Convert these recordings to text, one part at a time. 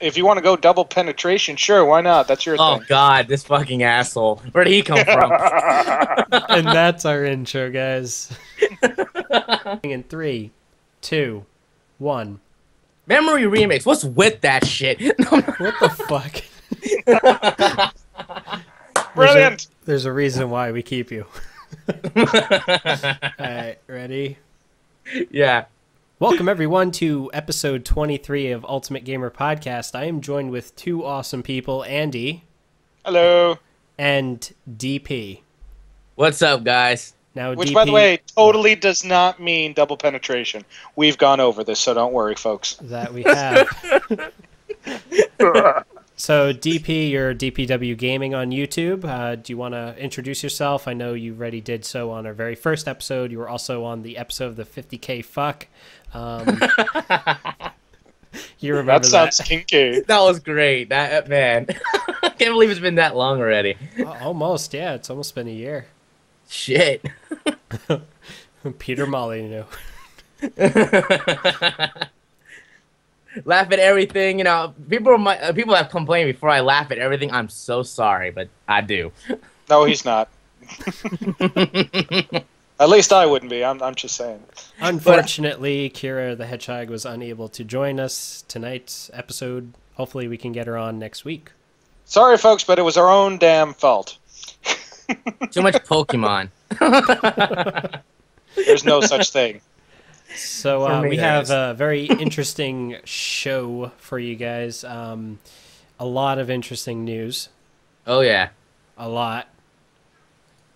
if you want to go double penetration, sure, why not? That's your Oh thing. God, this fucking asshole. Where'd he come from? And that's our intro, guys. In 3, 2, 1. Memory remix. What's with that shit? What the fuck? Brilliant. There's a reason why we keep you. Alright, ready? Yeah. Welcome everyone to episode 23 of Ultimate Gamer Podcast. I am joined with two awesome people, Andy. Hello. And DP. What's up, guys? Now, Which, DP, by the way, totally does not mean double penetration. We've gone over this, so don't worry, folks. that we have. So, DP, you're DPW Gaming on YouTube. Do you want to introduce yourself? I know you already did so on our very first episode. You were also on the episode of the 50K fuck. You remember That sounds kinky. That was great. That man. I can't believe it's been that long already. Almost, yeah. It's almost been a year. Shit. Peter Molyneux. Laugh at everything, you know. People have complained before I laugh at everything. I'm so sorry, but I do. No, he's not. At least I wouldn't be. I'm just saying. Unfortunately, Kira the Hedgehog was unable to join us tonight's episode. Hopefully we can get her on next week. Sorry, folks, but it was our own damn fault. Too much Pokemon. There's no such thing. So we have a very interesting show for you guys. A lot of interesting news. Oh, yeah. A lot.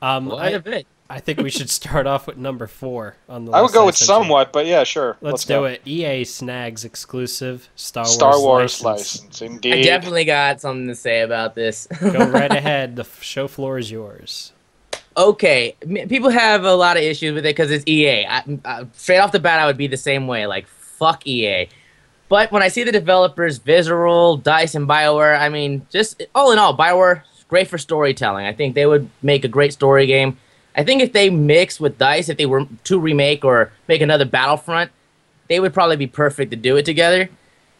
Quite a bit. I think we should start off with number 4 on the list. I would go with sent you. somewhat, but yeah, sure. Let's do it. EA snags exclusive Star Wars license. license, indeed. I definitely got something to say about this. Go right ahead. The show floor is yours. Okay, people have a lot of issues with it because it's EA. Straight off the bat, I would be the same way. Like, fuck EA. But when I see the developers, Visceral, DICE, and BioWare, I mean, just all in all, BioWare, great for storytelling. I think they would make a great story game. I think if they mix with DICE, if they were to remake or make another Battlefront, they would probably be perfect to do it together.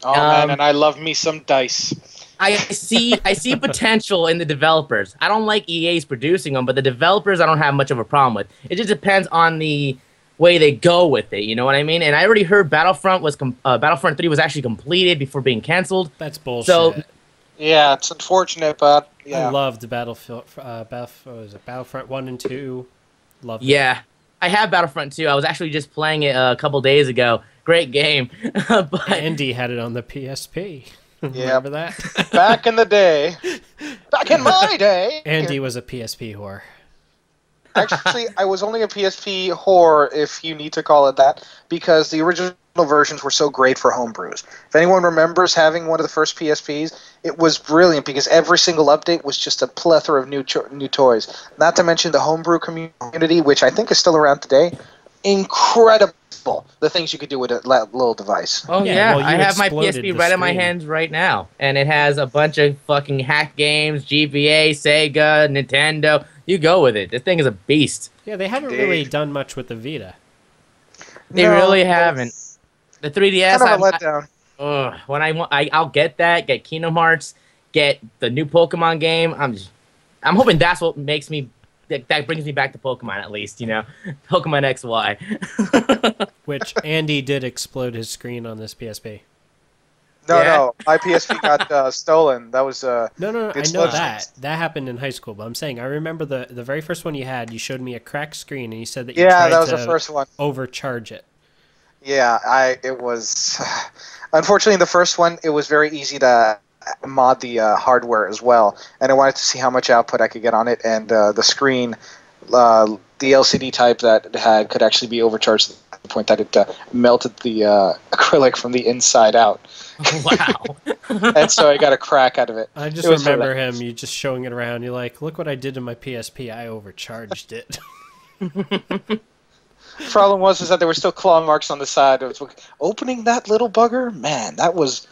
Oh, man, and I love me some DICE. I see potential in the developers. I don't like EA's producing them, but the developers I don't have much of a problem with. It just depends on the way they go with it, you know what I mean? And I already heard Battlefront 3 was actually completed before being canceled. That's bullshit. So, yeah, it's unfortunate, but yeah. I loved Battlefront 1 and 2. Loved it. Yeah. I have Battlefront 2. I was actually just playing it a couple days ago. Great game. But Andy had it on the PSP. Yeah. Remember that? Back in the day. Back in my day. Andy was a PSP whore. Actually, I was only a PSP whore, if you need to call it that, because the original versions were so great for homebrews. If anyone remembers having one of the first PSPs, it was brilliant because every single update was just a plethora of new toys. Not to mention the homebrew community, which I think is still around today. Incredible, the things you could do with a little device. Oh yeah, well, I have my exploded PSP the right in my screen. hands right now, and it has a bunch of fucking hack games, GBA, Sega, Nintendo. You go with it. This thing is a beast. Yeah, they haven't really done much with the Vita. They really haven't. The 3DS, Kind of a letdown. when I'll get that, get Kingdom Hearts, get the new Pokemon game. I'm hoping that's what makes me. That brings me back to Pokemon at least, you know, Pokemon XY. Which Andy did explode his screen on this PSP. No, my PSP got stolen. That was No, I know explosion. that. That happened in high school, but I'm saying I remember the very first one you had, you showed me a cracked screen and you said that you Yeah, tried that was to the first one. overcharge it. Yeah, it was. Unfortunately, the first one, it was very easy to mod the hardware as well, and I wanted to see how much output I could get on it, and the screen, the LCD type that it had could actually be overcharged to the point that it melted the acrylic from the inside out. Wow. And so I got a crack out of it. I just It was remember hilarious. him, you just showing it around. You're like, look what I did to my PSP. I overcharged it. Problem was that there were still claw marks on the side. It was opening that little bugger. Man, that was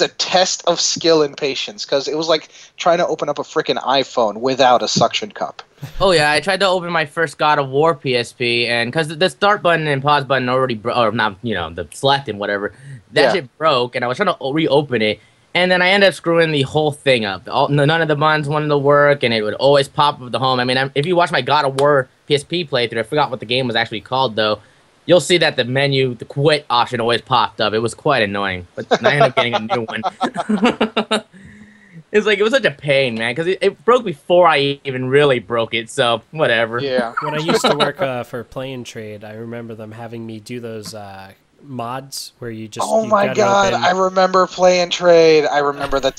a test of skill and patience because it was like trying to open up a freaking iPhone without a suction cup. Oh yeah, I tried to open my first God of War PSP, and because the start button and pause button already or not, you know, the select and whatever, that shit broke, and I was trying to reopen it, And then I ended up screwing the whole thing up. None of the buttons wanted to work, and it would always pop up with the home. I mean, if you watch my God of War PSP playthrough, I forgot what the game was actually called, though, you'll see that the menu, the quit option always popped up. It was quite annoying, but I ended up getting a new one. It was such a pain, man, because it broke before I even really broke it, so whatever. Yeah. When I used to work for Play and Trade, I remember them having me do those mods where you just Oh my got it god, open. I remember Play and Trade. I remember the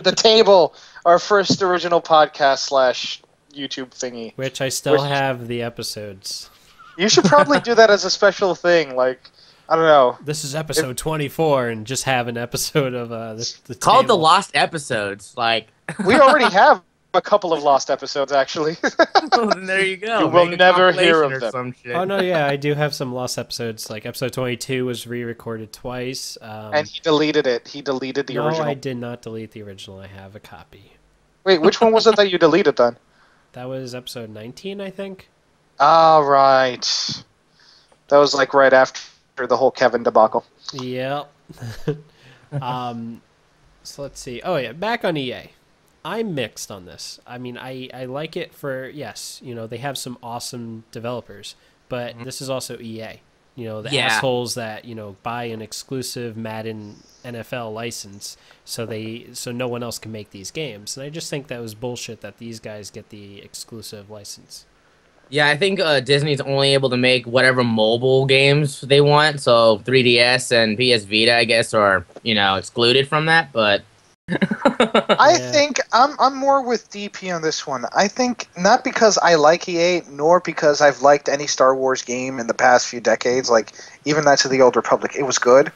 the table, our first original podcast / YouTube thingy. Which I still have the episodes. You should probably do that as a special thing, like, I don't know. This is episode 24, and just have an episode of the Call it the table. Lost Episodes, like... We already have a couple of lost episodes, actually. Well, then there you go. You will Make a never hear compilation of or them. some shit. Oh, no, yeah, I do have some lost episodes. Like, episode 22 was re-recorded twice. And he deleted it. He deleted the original. No, I did not delete the original. I have a copy. Wait, which one was it that you deleted, then? That was episode 19, I think. Ah, right. That was, like, right after the whole Kevin debacle. Yep. So let's see. Oh, yeah, back on EA. I'm mixed on this. I mean, I like it for, yes, they have some awesome developers, but this is also EA. The assholes that, buy an exclusive Madden NFL license so no one else can make these games. And I just think that was bullshit that these guys get the exclusive license. Yeah, I think Disney's only able to make whatever mobile games they want, so 3DS and PS Vita, I guess, are, excluded from that, but... I think I'm more with DP on this one. I think not because I like EA, nor because I've liked any Star Wars game in the past few decades. Like even Knights of the Old Republic, it was good,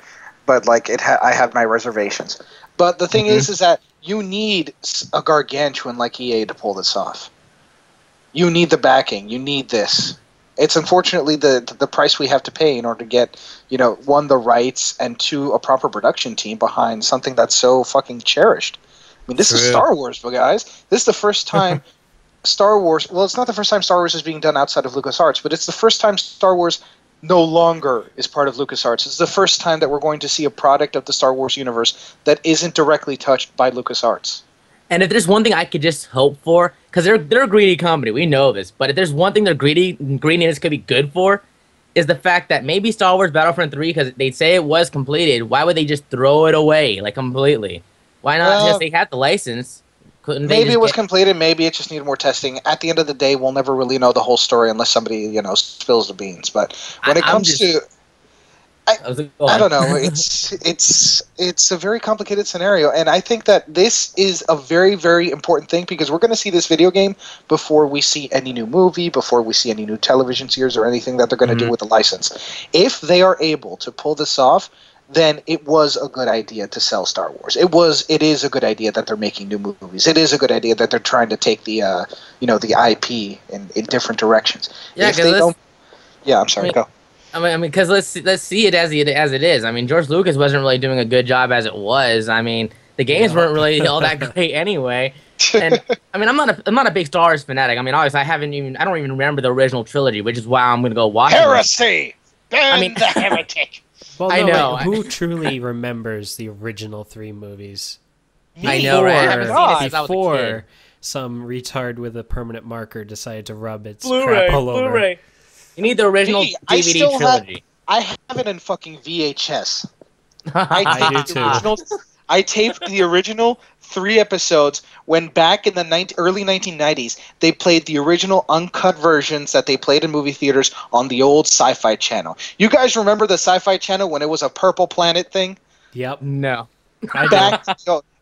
but like I have my reservations. But the thing is that you need a gargantuan like EA to pull this off. You need the backing. You need this. It's unfortunately the price we have to pay in order to get, one, the rights, and two, a proper production team behind something that's so fucking cherished. I mean, this is Star Wars, but guys. This is the first time Star Wars... Well, it's not the first time Star Wars is being done outside of LucasArts, but it's the first time Star Wars no longer is part of LucasArts. It's the first time that we're going to see a product of the Star Wars universe that isn't directly touched by LucasArts. And if there's one thing I could just hope for, because they're a greedy company, we know this, but if there's one thing their greediness could be good for, is the fact that maybe Star Wars Battlefront 3, because they say it was completed, why would they just throw it away, like, completely? Why not just, they had the license, couldn't they maybe it was completed, maybe it just needed more testing. At the end of the day, we'll never really know the whole story unless somebody, spills the beans. But when it comes to... I don't know. It's a very complicated scenario, and I think that this is a very, very important thing because we're going to see this video game before we see any new movie, before we see any new television series or anything that they're going to do with the license. If they are able to pull this off, then it was a good idea to sell Star Wars. It is a good idea that they're making new movies. It is a good idea that they're trying to take the the IP in different directions. Yeah, if they don't. Yeah, I'm sorry. Go. I mean, because let's see it as it is. I mean, George Lucas wasn't really doing a good job as it was. I mean, the games weren't really all that great anyway. And I mean, I'm not a big Star Wars fanatic. I mean, obviously, I don't even remember the original trilogy, which is why I'm gonna go watch Heresy! Burn the heretic! Well, no, I know. Who truly remembers the original 3 movies? I know, right? I haven't seen it since I was a Before kid. some retard with a permanent marker decided to rub its crap all over. Blu-ray. You need the original DVD trilogy. I have it in fucking VHS. I do too. I taped the original 3 episodes when back in the early 1990s they played the original uncut versions that they played in movie theaters on the old Sci-Fi Channel. You guys remember the Sci-Fi Channel when it was a Purple Planet thing? Yep. No.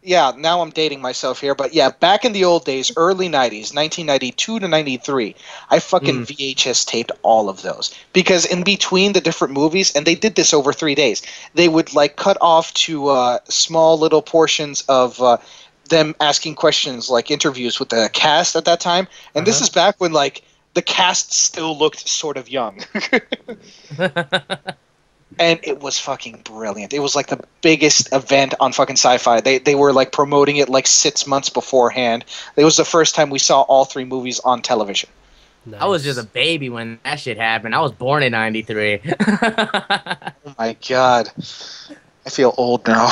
Yeah, now I'm dating myself here, but yeah, back in the old days, early 90s, 1992 to 93, I fucking VHS taped all of those. Because in between the different movies, and they did this over 3 days, they would like cut off to small little portions of them asking questions, like interviews with the cast at that time. And this is back when like the cast still looked sort of young. And it was fucking brilliant. It was like the biggest event on fucking Sci-Fi. They were like promoting it like 6 months beforehand. It was the first time we saw all 3 movies on television. Nice. I was just a baby when that shit happened. I was born in '93. Oh my god. I feel old now.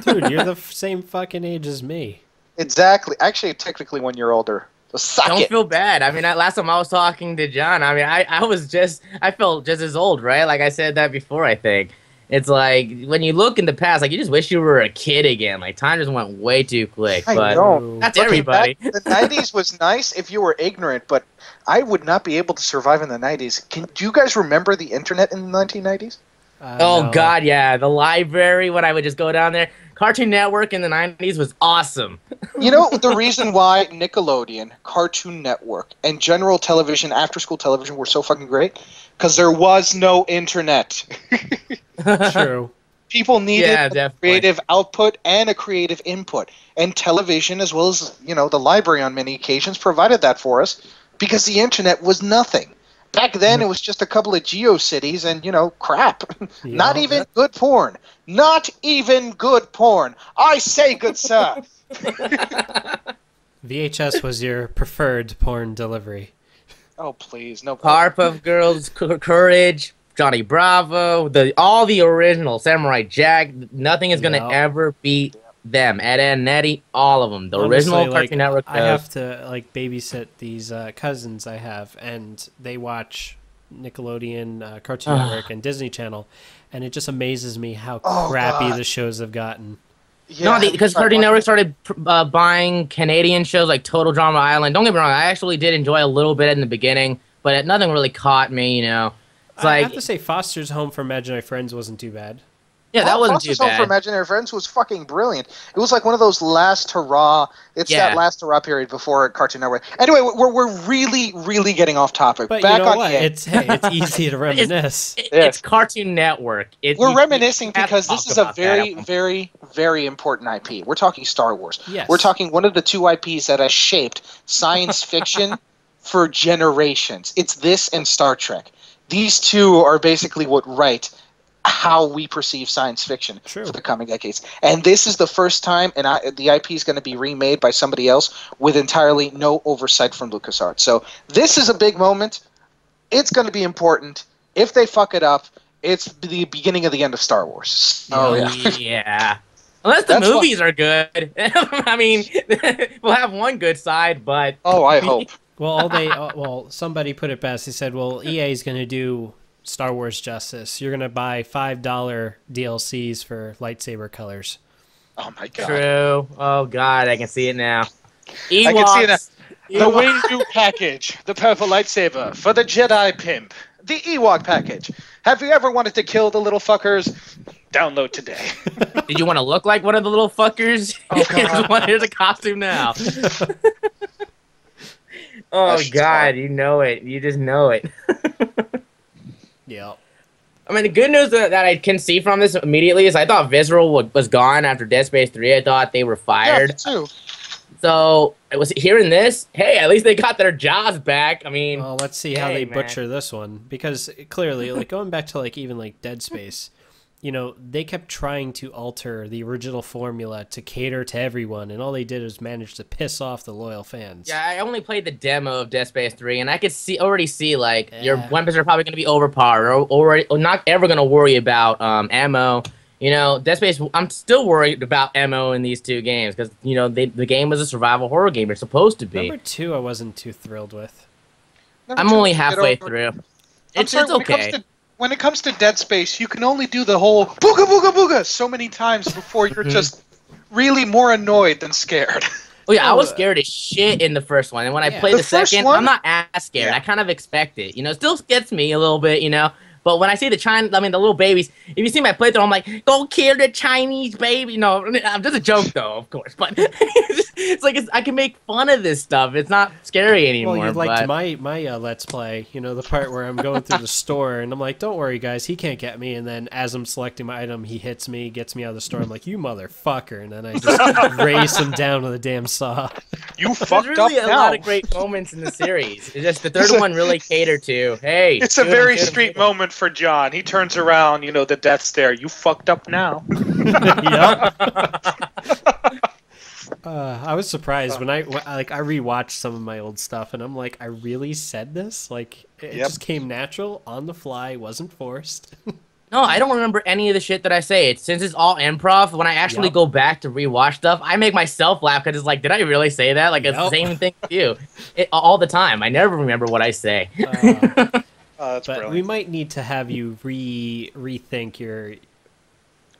Dude, you're the same fucking age as me. Exactly. Actually, technically 1 year older. So suck Don't it. feel bad. I mean, last time I was talking to John, I mean, I felt just as old, right? Like I said that before, I think. It's like, when you look in the past, like, you just wish you were a kid again. Like, time just went way too quick. I But know. that's Looking everybody. back, the 90s was nice if you were ignorant, but I would not be able to survive in the 90s. Do you guys remember the internet in the 1990s? Oh, No. God, yeah. The library, when I would just go down there. Cartoon Network in the 90s was awesome. You know the reason why Nickelodeon, Cartoon Network, and general television, after-school television were so fucking great? Because there was no internet. True. People needed Yeah, a definitely. creative output and a creative input. And television, as well as, the library on many occasions, provided that for us because the internet was nothing. Back then, it was just a couple of GeoCities and, crap. Yeah. Not even good porn. Not even good porn. I say, good sir. VHS was your preferred porn delivery. Oh, please. No. Powerpuff Girls, Courage, Johnny Bravo, all the original Samurai Jack. Nothing is gonna ever beat them. Ed, Edd and Eddy, all of them. The Honestly, original Cartoon Network. I have to babysit these cousins I have, and they watch Nickelodeon, Cartoon Network, and Disney Channel, and it just amazes me how crappy the shows have gotten. Yeah, no, because Cartoon Network started buying Canadian shows like Total Drama Island. Don't get me wrong, I actually did enjoy a little bit in the beginning, but nothing really caught me. It's I like, have to say, Foster's Home for Imaginary Friends wasn't too bad. yeah, that wasn't too Foster's Home for bad. Imaginary Friends was fucking brilliant. It was like one of those last hurrah. It's that last hurrah period before Cartoon Network. Anyway, we're really, really getting off topic. But Back you know on what? EA. It's easy to reminisce. It's Cartoon Network. We're reminiscing have to because this talk is a about that very, album. very, very important IP. We're talking Star Wars. Yes. We're talking one of the two IPs that has shaped science fiction for generations. It's this and Star Trek. These two are basically what write how we perceive science fiction for the coming decades. And this is the first time, and the IP is going to be remade by somebody else with entirely no oversight from LucasArts. So this is a big moment. It's going to be important. If they fuck it up, it's the beginning of the end of Star Wars. Oh, yeah. Unless the movies are good. I mean, we'll have one good side, but... Oh, I hope. Well, somebody put it best. He said, well, EA is going to do Star Wars justice. You're going to buy $5 DLCs for lightsaber colors. Oh, my God. True. Oh, God, I can see it now. Ewoks. I can see it now. The Windu package, the purple lightsaber, for the Jedi pimp, the Ewok package. Have you ever wanted to kill the little fuckers? Download today. Did you want to look like one of the little fuckers? Oh, God. Here's a costume now. Oh, God, you know it. You just know it. Yeah. I mean, the good news that I can see from this immediately is I thought Visceral was gone after Dead Space 3. I thought they were fired. Yeah, me too. So, was hearing this, hey, at least they got their jobs back. I mean... Well, let's see how they butcher this one. Because, clearly, going back to, even Dead Space... they kept trying to alter the original formula to cater to everyone, and all they did was manage to piss off the loyal fans. Yeah, I only played the demo of Dead Space 3, and I could already see, your weapons are probably going to be overpowered, or not ever going to worry about ammo. Dead Space, I'm still worried about ammo in these two games, because, the game was a survival horror game. It's supposed to be. Number 2 I wasn't too thrilled with. I'm only halfway through. It's okay. When it comes to Dead Space, you can only do the whole booga booga booga so many times before you're just really more annoyed than scared. Oh yeah, I was scared as shit in the first one, and when I played the second, I'm not as scared. I kind of expect it. It still gets me a little bit, But when I see the little babies, if you see my playthrough, I'm like, go kill the Chinese baby. No, I'm just a joke though, of course. But it's like I can make fun of this stuff. It's not scary anymore. Well, you liked my Let's Play, the part where I'm going through the store and I'm like, don't worry guys, he can't get me. And then as I'm selecting my item, he hits me, gets me out of the store. I'm like, you motherfucker. And then I just race him down with a damn saw. You fucked up now. There's really a lot of great moments in the series. It's just the third one really catered to, hey. It's a very street moment for John. He turns around, the death stare. You fucked up now. Yep. I was surprised when I rewatched some of my old stuff, and I'm like, I really said this? It just came natural, on the fly, wasn't forced. No, I don't remember any of the shit that I say. Since it's all improv, when I actually Yep. go back to rewatch stuff, I make myself laugh because it's like, did I really say that? Like, it's the Yep. same thing with you. All the time. I never remember what I say. Oh, that's But we brilliant. might need to have you rethink your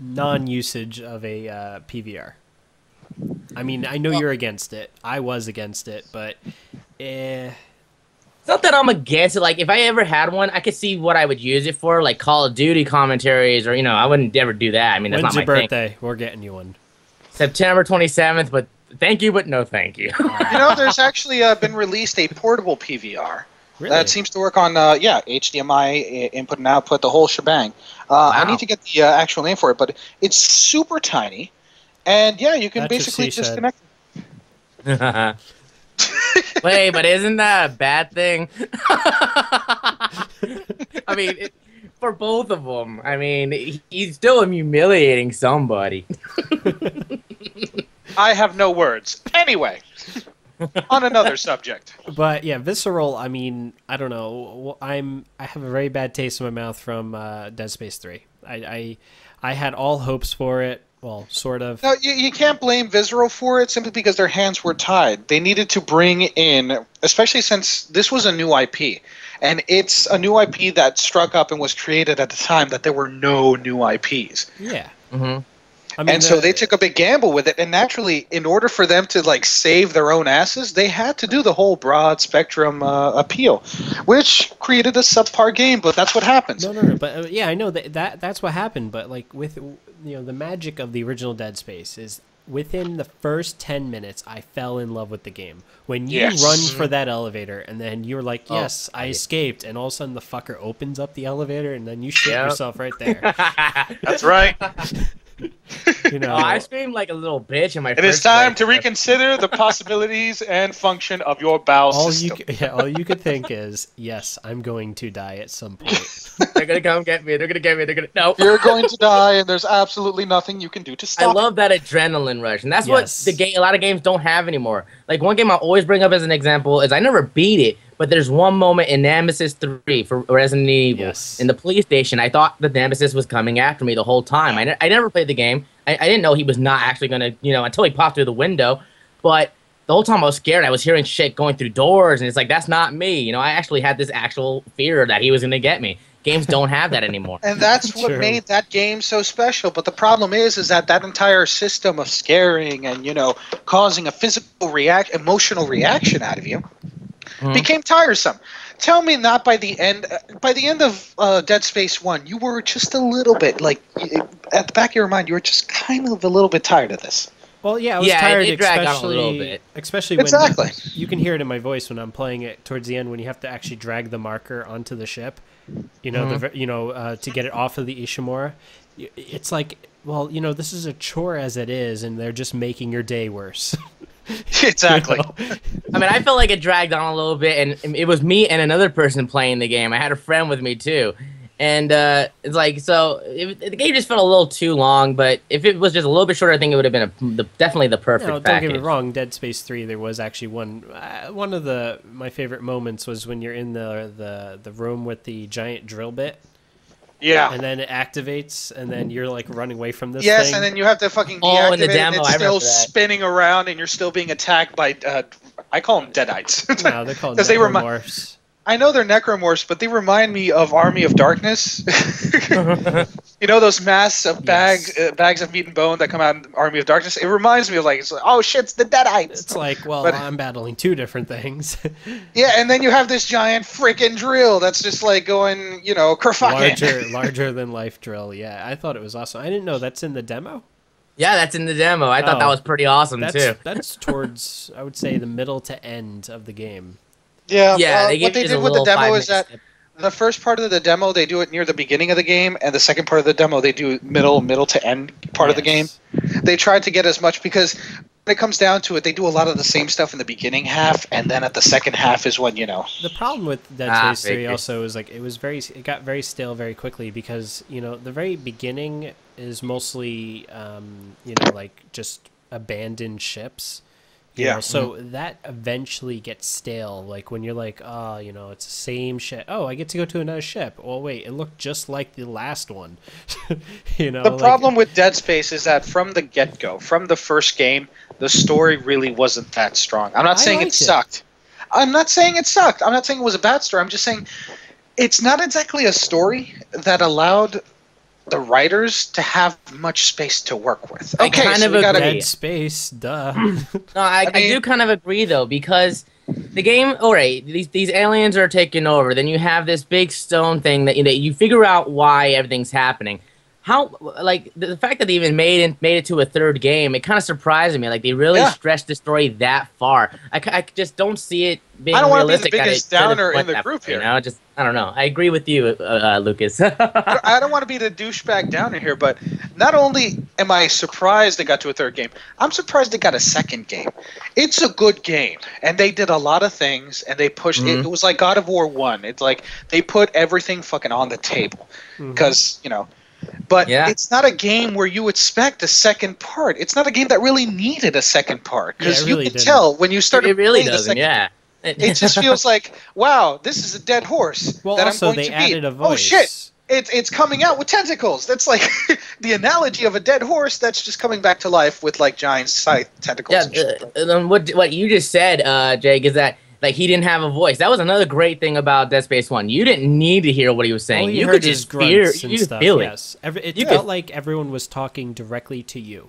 non-usage of a PVR. I mean, I know you're against it. I was against it, but It's not that I'm against it. Like, if I ever had one, I could see what I would use it for, like Call of Duty commentaries, or I wouldn't ever do that. I mean, that's when's not your my thing. birthday? We're getting you one. September 27th, but thank you, but no thank you. There's actually been released a portable PVR Really? that seems to work on HDMI input and output, the whole shebang. I Wow. need to get the actual name for it, but it's super tiny, and yeah, you can That's what basically she just said. connect. Wait, but isn't that a bad thing? I mean, for both of them. I mean, he's still humiliating somebody. I have no words. Anyway, on another subject. But yeah, visceral. I mean, I don't know. I have a very bad taste in my mouth from Dead Space 3. I had all hopes for it. Well, sort of. No, you can't blame Visceral for it simply because their hands were tied. They needed to bring in, especially since this was a new IP, and it's a new IP that struck up and was created at the time that there were no new IPs. Yeah. Hmm. I mean, And so they took a big gamble with it, and naturally, in order for them to save their own asses, they had to do the whole broad spectrum appeal, which created a subpar game. But that's what happens. No. But yeah, I know that's what happened. But like with the magic of the original Dead Space is within the first 10 minutes, I fell in love with the game. When you Yes. run for that elevator, and then you're like, Oh, yes, I escaped, and all of a sudden the fucker opens up the elevator, and then you shit Yep. yourself right there. That's right. You know, Oh, I screamed like a little bitch in my It is first time to playthrough. reconsider the possibilities and function of your bowel all system. all you could think is, yes, I'm going to die at some point. They're gonna come get me. They're gonna get me. They're gonna no. You're going to die, and there's absolutely nothing you can do to I stop love that adrenaline rush, and that's Yes. what a lot of games don't have anymore. Like one game I always bring up as an example is I never beat it, but there's one moment in Nemesis 3 for Resident Evil Yes. in the police station. I thought the Nemesis was coming after me the whole time. I never played the game. I didn't know he was not actually gonna, until he popped through the window. But the whole time I was scared. I was hearing shit going through doors, and it's like that's not me. I actually had this actual fear that he was gonna get me. Games don't have that anymore. And that's what True. made that game so special. But the problem is that entire system of scaring and causing a emotional reaction out of you became tiresome. Tell me, not by the end. By the end of Dead Space 1, you were just a little bit at the back of your mind, you were just kind of a little bit tired of this. Well, yeah, I was Yeah, tired, it dragged on a little bit. especially when Exactly. you can hear it in my voice when I'm playing it towards the end when you have to actually drag the marker onto the ship, to get it off of the Ishimura. It's like, well, this is a chore as it is, and they're just making your day worse. Exactly. I mean, I felt like it dragged on a little bit, and it was me and another person playing the game. I had a friend with me too, and it's like the game just felt a little too long. But if it was just a little bit shorter, I think it would have been definitely the perfect No, don't package. get me wrong. Dead Space 3, there was actually one of my favorite moments was when you're in the room with the giant drill bit, Yeah. and then it activates, and then you're like running away from this Yes, thing. and then you have to fucking Oh, deactivate in the it, and demo, it's I still remember that. spinning around, and you're still being attacked by. I call them deadites. No, they're called 'Cause they necromorphs. I know they're necromorphs, but they remind me of Army of Darkness. Those masks of bags of meat and bone that come out in Army of Darkness. It reminds me of oh shit, it's the Deadites. It's like, well, But- I'm battling two different things. Yeah, and then you have this giant freaking drill that's just going, kerfucking. larger than life drill. Yeah, I thought it was awesome. I didn't know that's in the demo. Yeah, that's in the demo. I thought that Oh. was pretty awesome too. That's towards, I would say, the middle to end of the game. Yeah, Yeah, they what give they you did a with the little demo 5-minute is that snip. the first part of the demo they do it near the beginning of the game, and the second part of the demo they do middle to end part of the game. Yes. They tried to get as much because when it comes down to it, they do a lot of the same stuff in the beginning half, and then at the second half is when The problem with Dead Space 3 figured. also is it got very stale very quickly because the very beginning is mostly just abandoned ships. You know, so that eventually gets stale. Like when you're like, oh, you know, it's the same shit. Oh, I get to go to another ship. Oh, wait, it looked just like the last one. You know, the problem with Dead Space is that from the get-go, from the first game, the story really wasn't that strong. I'm not saying it sucked. I'm not saying it sucked. I'm not saying it was a bad story. I'm just saying it's not exactly a story that allowed the writers to have much space to work with. Okay, kind of agree. Dead Space, duh. No, I do kind of agree though, because the game, all right, these aliens are taking over. Then you have this big stone thing that you figure out why everything's happening. How, like, the fact that they even made it to a third game, it kind of surprised me. Like, they really stretched the story that far. I just don't see it being realistic. I don't want to be the biggest downer in the group here. You know, just, I don't know. I agree with you, Lucas. I don't want to be the douchebag downer here, but not only am I surprised they got to a third game, I'm surprised they got a second game. It's a good game, and they did a lot of things, and they pushed it. It was like God of War 1. It's like they put everything fucking on the table because, you know. But it's not a game where you expect a second part. It's not a game that really needed a second part because you can tell when you start. It really doesn't. It just feels like, wow, this is a dead horse that I'm going to beat. Oh shit! It's coming out with tentacles. That's like the analogy of a dead horse that's just coming back to life with like giant scythe tentacles. Yeah, what you just said, Jake, is that. Like, he didn't have a voice. That was another great thing about Dead Space 1. You didn't need to hear what he was saying. You could just feel it. Yes. It felt like everyone was talking directly to you.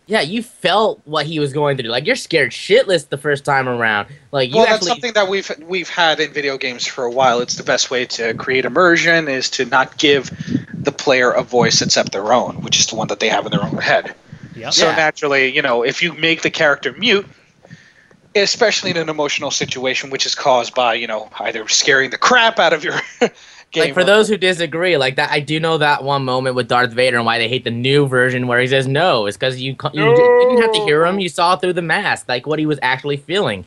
Yeah, you felt what he was going through. Like, you're scared shitless the first time around. Like, that's something that we've had in video games for a while. It's the best way to create immersion is to not give the player a voice except their own, which is the one that they have in their own head. Yep. So naturally, you know, if you make the character mute, especially in an emotional situation, which is caused by, you know, either scaring the crap out of your game. Like, for those who disagree, like that, I do know that one moment with Darth Vader and why they hate the new version where he says no. It's because you didn't have to hear him. You saw through the mask, like, what he was actually feeling.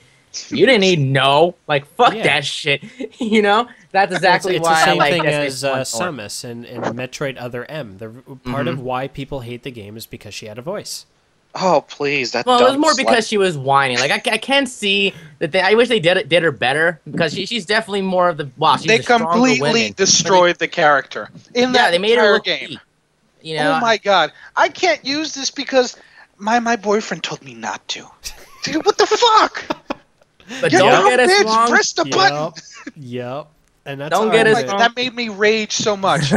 You didn't need no. Like, fuck that shit. You know? That's exactly why I like it. It's the same thing as Samus in Metroid Other M. Part of why people hate the game is because she had a voice. Oh please! Well, it was more because she was whining. Like I can see that. I wish they did her better because she's definitely more of the. Wow, she's they completely destroyed the character in that they made her game. Weak, you know? Oh my god! I can't use this because my boyfriend told me not to. Dude, what the fuck? But don't get us wrong. Press the button. Yep. And that's don't get us wrong. That made me rage so much.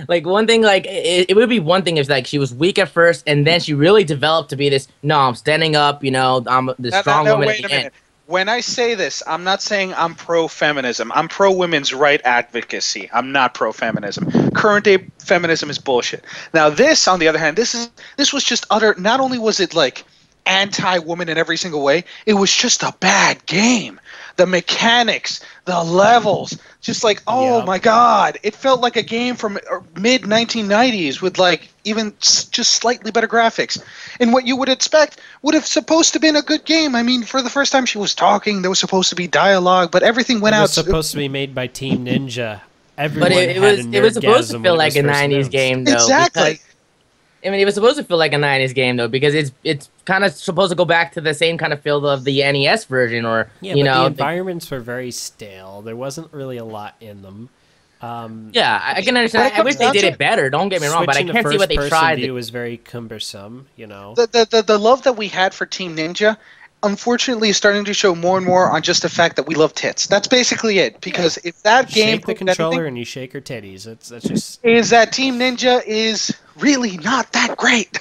Like, one thing, like, it would be one thing if, like, she was weak at first, and then she really developed to be this, no, I'm standing up, you know, I'm the strong woman at the end. When I say this, I'm not saying I'm pro-feminism. I'm pro-women's right advocacy. I'm not pro-feminism. Current-day feminism is bullshit. Now, this, on the other hand, this was just utter, not only was it, like, anti-woman in every single way, it was just a bad game. The mechanics, the levels, just like, oh my god, it felt like a game from mid-1990s with like even just slightly better graphics. And what you would expect would have supposed to been a good game. I mean, for the first time she was talking, there was supposed to be dialogue, but everything went out. It was supposed to be made by Team Ninja. But it was supposed to feel like a 90s game, though. Exactly. I mean, it was supposed to feel like a 90s game, though, because it's kind of supposed to go back to the same kind of feel of the NES version, or, you know. The environments were very stale. There wasn't really a lot in them. Yeah, I can understand. I wish they did it better, don't get me wrong, but I can't see what they tried. It was very cumbersome, you know. The love that we had for Team Ninja, unfortunately, is starting to show more and more on just the fact that we love tits. That's basically it. Because if that game shake the controller and you shake her titties, that's just is that Team Ninja is really not that great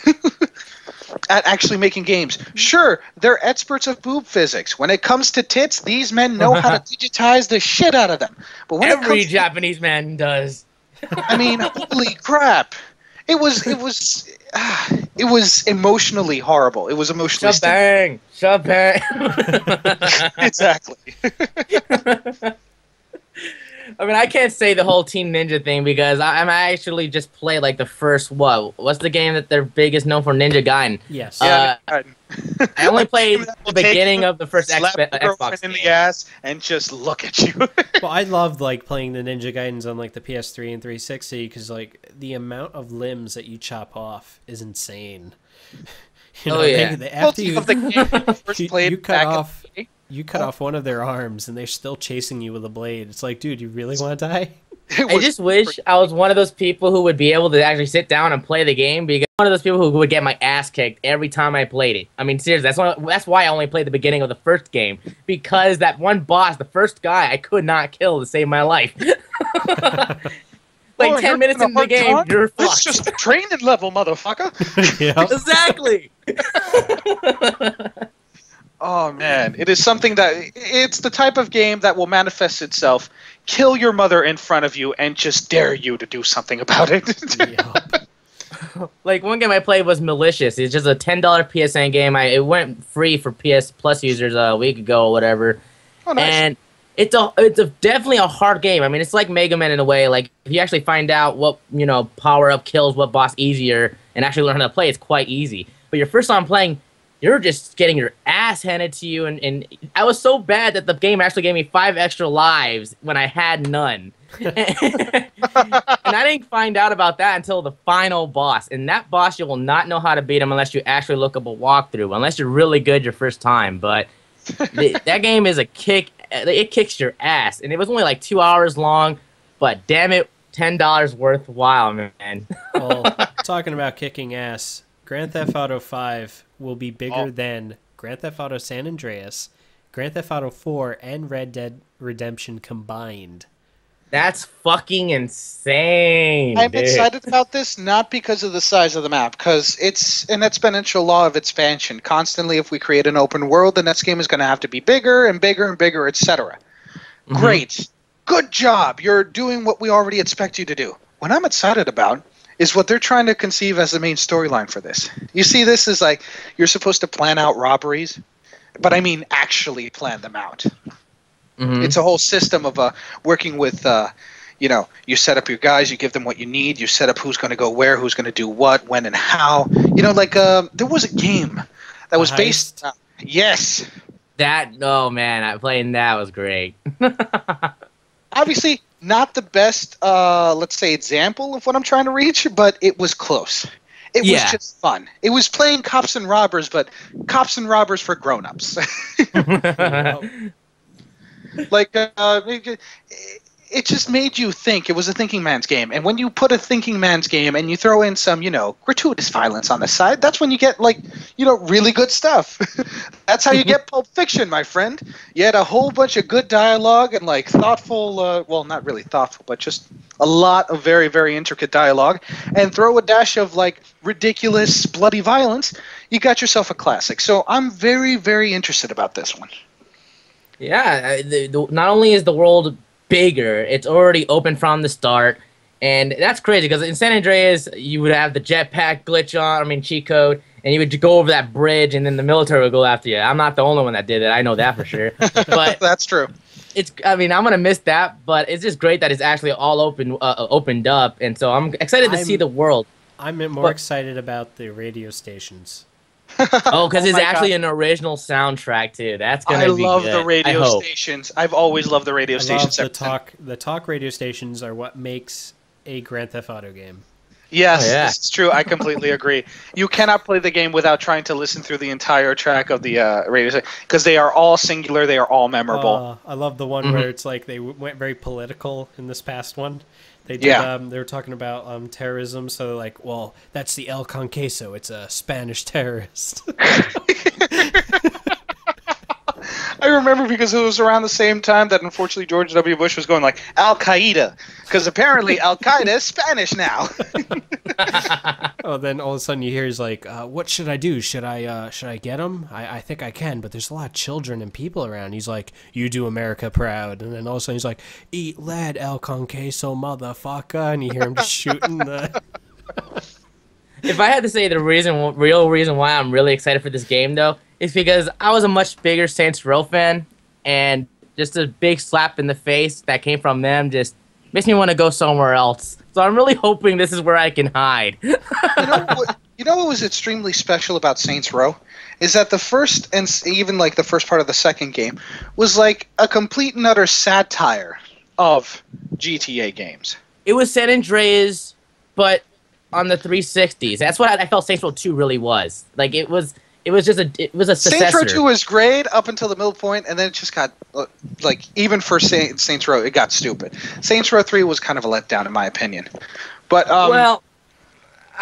at actually making games. Sure, they're experts of boob physics. When it comes to tits, these men know how to digitize the shit out of them. But when every Japanese man does. I mean, holy crap! It was emotionally horrible. It was emotionally Shabang! Exactly. I mean, I can't say the whole Team Ninja thing because I actually just played like the first what's the game that they're biggest known for? Ninja Gaiden. Yes. I only played the beginning of the first Xbox in the ass and just look at you. Well, I loved like playing the Ninja Gaidens on like the PS3 and 360 because like the amount of limbs that you chop off is insane. You know, Oh, yeah. after Of the game when you first played you cut back off in the day. you cut off one of their arms, and they're still chasing you with a blade. It's like, dude, you really want to die? It I was just wish I was one of those people who would be able to actually sit down and play the game, because I'm one of those people who would get my ass kicked every time I played it. I mean, seriously, that's why I only played the beginning of the first game, because that one boss, the first guy, I could not kill to save my life. Like, 10 minutes into the game, you're fucked. It's just a training level, motherfucker. Yeah. Exactly. Oh man, it is something that it's the type of game that will manifest itself, kill your mother in front of you, and just dare you to do something about it. Like, one game I played was Malicious. It's just a $10 PSN game. It went free for PS Plus users a week ago or whatever. Oh, nice. And it's definitely a hard game. I mean, it's like Mega Man in a way. Like, if you actually find out what, power up kills what boss easier and actually learn how to play, it's quite easy. But your first time playing, you're just getting your ass handed to you, and I was so bad that the game actually gave me 5 extra lives when I had none. And I didn't find out about that until the final boss. And that boss, you will not know how to beat him unless you actually look up a walkthrough, unless you're really good your first time. But that game is a kick. It kicks your ass. And it was only like 2 hours long, but damn it, $10 worthwhile, man. Well, talking about kicking ass, Grand Theft Auto 5 will be bigger than Grand Theft Auto San Andreas, Grand Theft Auto 4, and Red Dead Redemption combined. That's fucking insane. I'm dude. excited about this not because of the size of the map, because it's an exponential law of expansion. Constantly, if we create an open world, the next game is going to have to be bigger and bigger and bigger, etc. Mm-hmm. Great. Good job. You're doing what we already expect you to do. What I'm excited about is what they're trying to conceive as the main storyline for this. You see, this is like you're supposed to plan out robberies, but I mean actually plan them out. Mm-hmm. It's a whole system of working with, you set up your guys, you give them what you need, you set up who's going to go where, who's going to do what, when, and how. There was a game that was based. Yes. Man, playing that was great. Obviously, not the best, let's say, example of what I'm trying to reach, but it was close. It was just fun. It was playing cops and robbers, but cops and robbers for grown-ups. It just made you think. It was a thinking man's game. And when you put a thinking man's game and you throw in some, gratuitous violence on the side, that's when you get, really good stuff. That's how you get Pulp Fiction, my friend. You had a whole bunch of good dialogue and, thoughtful, well, not really thoughtful, but just a lot of very, very intricate dialogue, and throw a dash of, ridiculous, bloody violence, you got yourself a classic. So I'm very, very interested about this one. Yeah, not only is the world bigger, it's already open from the start, and that's crazy because in San Andreas you would have the jetpack glitch cheat code, and you would go over that bridge, and then the military would go after you. I'm not the only one that did it, I know that for sure. But that's true. I'm gonna miss that, but it's just great that it's actually all opened up, and so I'm excited to see the world. I'm more excited about the radio stations. Because it's actually an original soundtrack too. That's gonna be good. I love the radio stations. I've always loved the radio stations. The talk radio stations are what makes a Grand Theft Auto game. Yes, this is true. I completely agree. You cannot play the game without trying to listen through the entire track of the radio station, because they are all singular. They are all memorable. I love the one where it's like they went very political in this past one. They did. They were talking about terrorism, so they're like, well, that's the El Conqueso. It's a Spanish terrorist. I remember because it was around the same time that unfortunately George W. Bush was going Al Qaeda, because apparently Al Qaeda is Spanish now. Oh, then all of a sudden you hear he's like, "What should I do? Should I get him? I think I can, but there's a lot of children and people around." He's like, "You do America proud," and then all of a sudden he's like, "Eat lead, El Conqueso, motherfucker," and you hear him just shooting the. If I had to say the real reason why I'm really excited for this game, though, is because I was a much bigger Saints Row fan, and just a big slap in the face that came from them just makes me want to go somewhere else. So I'm really hoping this is where I can hide. You know what was extremely special about Saints Row? Is that the first, and even the first part of the second game, was a complete and utter satire of GTA games. It was San Andreas, but on the 360s. That's what I felt Saints Row 2 really was. Like it was a Saints Row successor. 2 was great up until the middle point, and then it just got like even for Saints Row, it got stupid. Saints Row 3 was kind of a letdown in my opinion. But Well,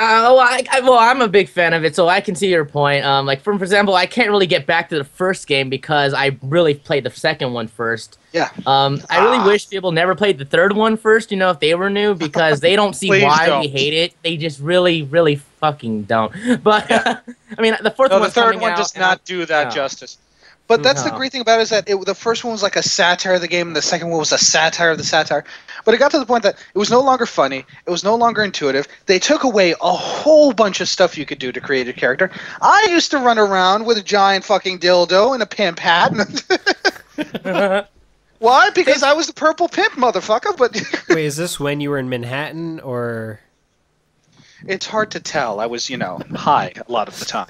I'm a big fan of it, so I can see your point. Like, for example, I can't really get back to the first game because I really played the second one first. yeah. I really wish people never played the third one first, if they were new, because they don't see Please why don't. we hate it. They just really, really fucking don't. But, Yeah. I mean, the fourth No, the one's third coming one out, does and not do that no. justice. But that's the No. great thing about it is that the first one was like a satire of the game, and the second one was a satire of the satire. But it got to the point that it was no longer funny, it was no longer intuitive. They took away a whole bunch of stuff you could do to create a character. I used to run around with a giant fucking dildo and a pimp hat. Why? Because I was the purple pimp, motherfucker. But Wait, is this when you were in Manhattan or? it's hard to tell. I was, high a lot of the time.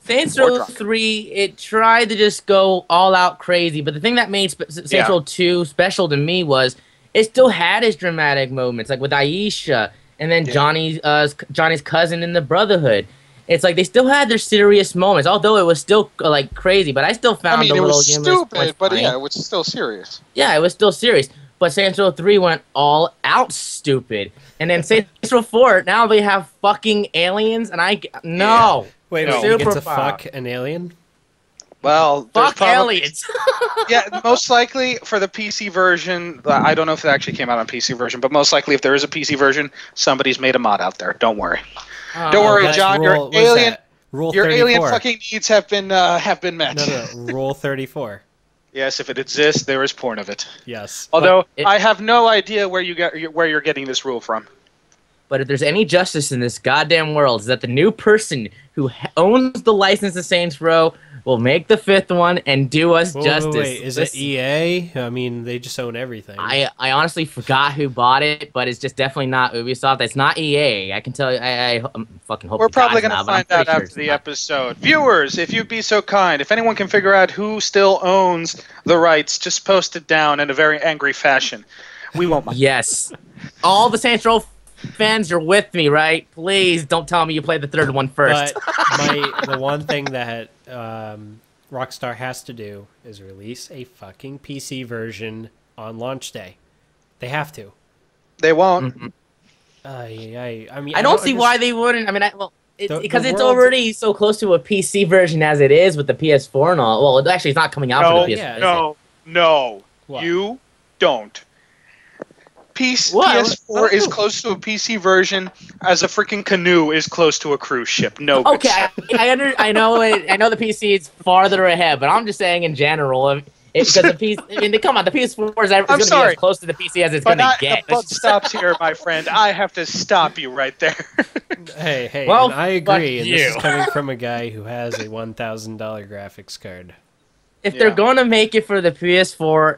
Saints Or Row drunk. 3, it tried to just go all out crazy, but the thing that made Saints Yeah. Row 2 special to me was it still had its dramatic moments, like with Aisha and then Yeah. Johnny's cousin in the Brotherhood. It's like they still had their serious moments, although it was still like crazy, but I still I found mean, the it little was humorous points stupid, but funny. yeah, it was still serious. Yeah, it was still serious. But Saints Row 3 went all out stupid. And then Saints Row 4, now they have fucking aliens, and no. Wait, No. you get to Super fuck an alien? Well, there's Fuck probably aliens. yeah, most likely for the PC version. I don't know if it actually came out on PC version, but most likely if there is a PC version, somebody's made a mod out there. Don't worry. Don't worry, That's John. rule, Your what is alien, that? Rule your 34. alien fucking needs have been met. No, Rule 34. Yes, if it exists, there is porn of it. Yes. Although But I have no idea where you're getting this rule from. But if there's any justice in this goddamn world, is that the new person who owns the license to Saints Row will make the fifth one and do us justice. Wait, is it EA? I mean, they just own everything. I honestly forgot who bought it, but it's just definitely not Ubisoft. It's not EA. I can tell you. I fucking hope. We're to God probably it's going to not, but I'm find out pretty sure after it's the not. episode. Viewers, if you'd be so kind, if anyone can figure out who still owns the rights, just post it down in a very angry fashion. We won't mind. Yes, all the Saints Row fans, you're with me, right? Please don't tell me you played the third one first. But the one thing that Rockstar has to do is release a fucking PC version on launch day. They have to. They won't. Mhm. I mean, I don't see why they wouldn't. I mean, The because it's world- already so close to a PC version as it is with the PS4 and all. Well, actually, it's not coming out for the PS4. yeah, is No, no, What? you don't. What? PS4 is close to a PC version as a freaking canoe is close to a cruise ship. No. it? Okay, I know I know the PC is farther ahead, but I'm just saying in general. Because the PC, I mean, come on, the PS4 is going to be sorry, as close to the PC as it's But going to get. the buck stops here, my friend. I have to stop you right there. Hey, Well, and I agree. fuck And this is you. coming from a guy who has a $1,000 graphics card. If they're Yeah. going to make it for the PS4,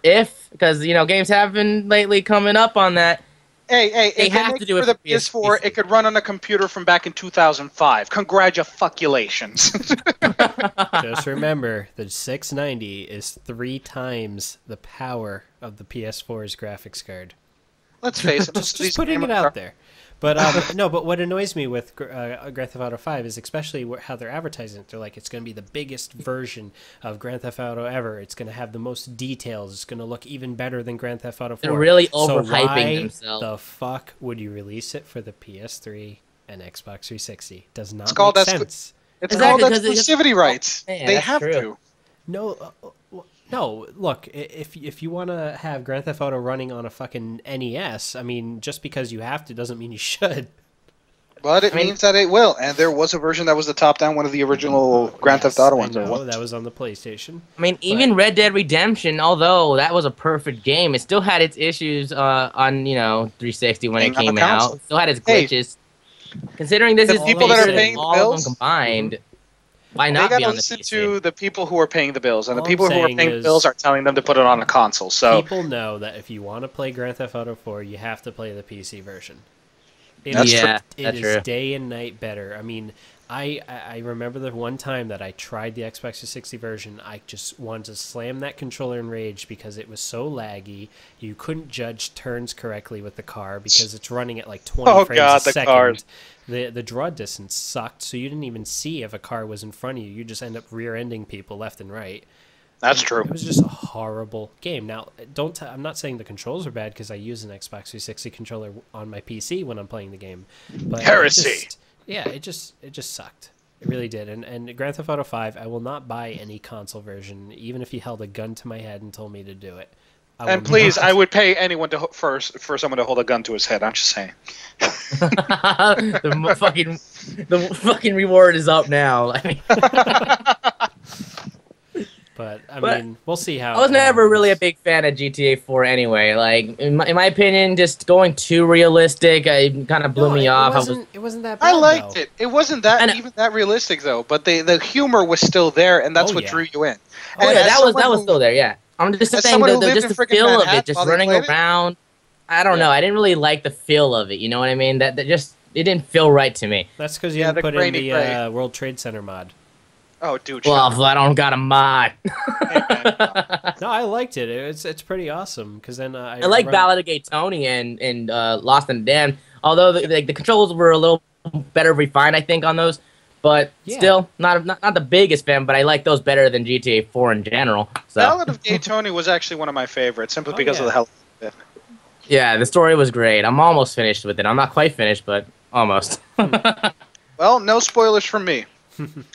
because games have been lately coming up on that. Hey, They if have make to do for it the for PS4, PC. it could run on a computer from back in 2005. Congratulations. Just remember, the 690 is 3 times the power of the PS4's graphics card. Let's face it. most of Just these putting it gamers out are- there. But no, but what annoys me with Grand Theft Auto 5 is especially how they're advertising it. They're like, it's going to be the biggest version of Grand Theft Auto ever. It's going to have the most details. It's going to look even better than Grand Theft Auto 4. They're really So overhyping why themselves. the fuck would you release it for the PS3 and Xbox 360? Does not It's called make that's- sense. It's Exactly, called 'cause it's- exclusivity rights. man, They that's have true. to. No, no. Look, if you want to have Grand Theft Auto running on a fucking NES, I mean, just because you have to doesn't mean you should. But it I mean- means that it will. And there was a version that was the top-down, one of the original Grand Theft Yes, Auto I ones. know, that was on the PlayStation. I mean, even Red Dead Redemption, although that was a perfect game, it still had its issues on 360 when it Playing on came a console. out. It still had its Hey, glitches. Considering this the is people that are basically paying the all bills- of them combined, why They not got be to on the listen PC? to the people who are paying the bills. And All the people I'm who are saying paying the is- bills are telling them to put it on a console. So People know that if you want to play Grand Theft Auto 4, you have to play the PC version. It That's is- true. It That's is true. day and night better. I mean, I remember the one time that I tried the Xbox 360 version. I just wanted to slam that controller in rage because it was so laggy. You couldn't judge turns correctly with the car because it's running at like 20 frames a second. Cars. The draw distance sucked, so you didn't even see if a car was in front of you. You just end up rear-ending people left and right. That's true. It was just a horrible game. Now, I'm not saying the controls are bad because I use an Xbox 360 controller on my PC when I'm playing the game. But Heresy. it just sucked. It really did. And Grand Theft Auto 5, I will not buy any console version, even if you held a gun to my head and told me to do it. And please, I would pay anyone for someone to hold a gun to his head. I'm just saying. the fucking reward is up now. But I mean, we'll see how. I was never really a big fan of GTA 4 anyway. Like in my opinion, just going too realistic, it kind of blew me off. It wasn't that bad. I liked it. It wasn't even that realistic though. But the humor was still there, and that's what drew you in. Oh yeah, that was still there. Yeah, I'm just saying just the feel of it, just running around. I don't know. I didn't really like the feel of it. You know what I mean? That just it didn't feel right to me. That's because you didn't put in the World Trade Center mod. Oh, dude. Well, I don't got a mod. No, I liked it. It's pretty awesome because then I like Ballad of Gay Tony and Lost and Damned. Although the controls were a little better refined, I think, on those. But still, not the biggest fan. But I like those better than GTA 4 in general. So. Ballad of Gay Tony was actually one of my favorites, simply because of the hell of it. Yeah, the story was great. I'm almost finished with it. I'm not quite finished, but almost. Well, no spoilers from me.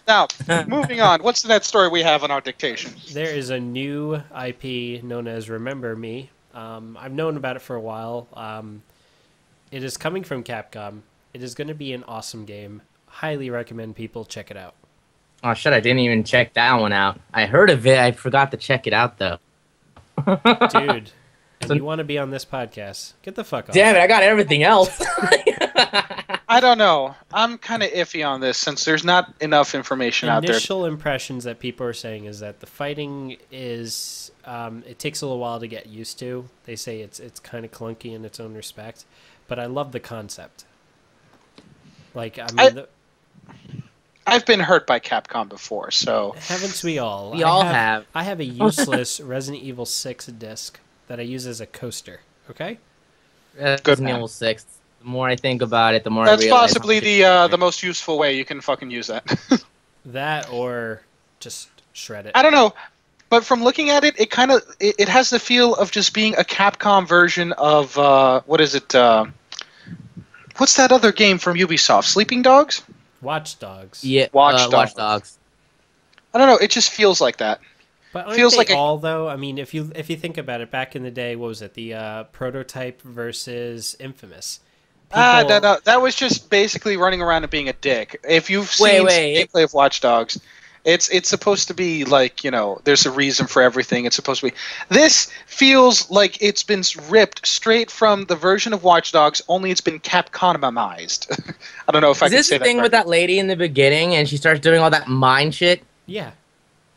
Now, moving on. What's the next story we have on our dictation? There is a new IP known as Remember Me. I've known about it for a while. It is coming from Capcom. It is going to be an awesome game. Highly recommend people check it out. Oh, shit, I didn't even check that one out. I heard of it. I forgot to check it out, though. Dude, you want to be on this podcast. Get the fuck off. Damn it, I got everything else. I don't know. I'm kind of iffy on this since there's not enough information out there. Initial impressions that people are saying is that the fighting is it takes a little while to get used to. They say it's kind of clunky in its own respect, but I love the concept. Like I've been hurt by Capcom before, so haven't we all? We all have. I have a useless Resident Evil 6 disc that I use as a coaster. Okay. Resident Evil 6. The more I think about it, the more that's I realize possibly the most useful way you can fucking use that. That or just shred it. I don't know, but from looking at it, it has the feel of just being a Capcom version of what is it? What's that other game from Ubisoft? Sleeping Dogs? Watch Dogs. Yeah, Watch Dogs. I don't know. It just feels like that. But feels like though. I mean, if you think about it, back in the day, what was it? The Prototype versus Infamous. No, that was just basically running around and being a dick. If you've seen gameplay of Watch Dogs, it's supposed to be like, there's a reason for everything. It's supposed to be. This feels like it's been ripped straight from the version of Watch Dogs, only it's been Capcomized. I don't know if I can say that. Is this the thing with that lady in the beginning and she starts doing all that mind shit? Yeah.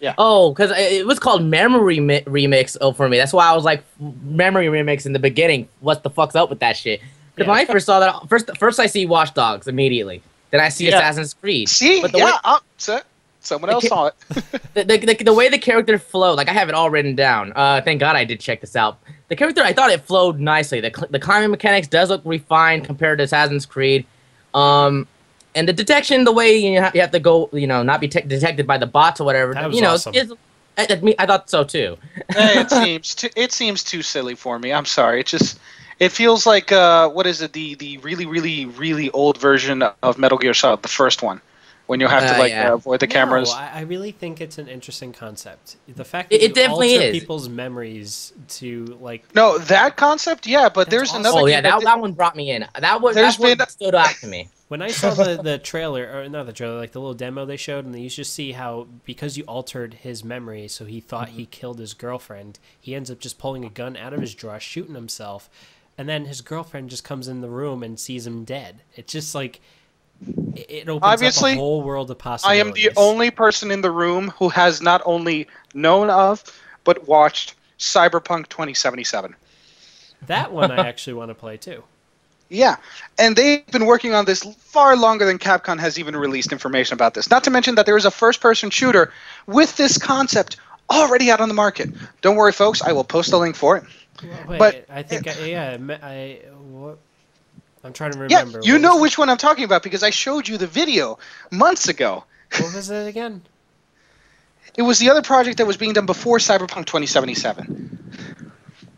Yeah. Oh, because it was called Memory Remix for me. That's why I was like, Memory Remix in the beginning. What the fuck's up with that shit? Because when I first saw that, first I see Watch Dogs immediately. Then I see Assassin's Creed. See? But someone else saw it. The way the character flowed, like I have it all written down. Thank God I did check this out. The character, I thought it flowed nicely. The climbing mechanics does look refined compared to Assassin's Creed. And the detection, the way you have to go, not be detected by the bots or whatever. That was awesome. I thought so too. It seems too silly for me. I'm sorry. It feels like what is it? The really, really, really old version of Metal Gear Solid, the first one, when you have to avoid the cameras. I really think it's an interesting concept. The fact that it definitely alter is. people's memories to like. No, that concept, yeah, but there's awesome. another. Oh yeah, that one brought me in. That's what stood out to me. When I saw the trailer, or not the trailer, like the little demo they showed, and you just see how, because you altered his memory, so he thought he killed his girlfriend, he ends up just pulling a gun out of his drawer, shooting himself, and then his girlfriend just comes in the room and sees him dead. It's just like, it opens up a whole world of possibilities. I am the only person in the room who has not only known of, but watched Cyberpunk 2077. That one I actually want to play too. Yeah, and they've been working on this far longer than Capcom has even released information about this. Not to mention that there is a first-person shooter with this concept already out on the market. Don't worry, folks. I will post a link for it. Well, wait, But I think what? I'm trying to yeah, remember. you know which one I'm talking about because I showed you the video months ago. What was it again? It was the other project that was being done before Cyberpunk 2077.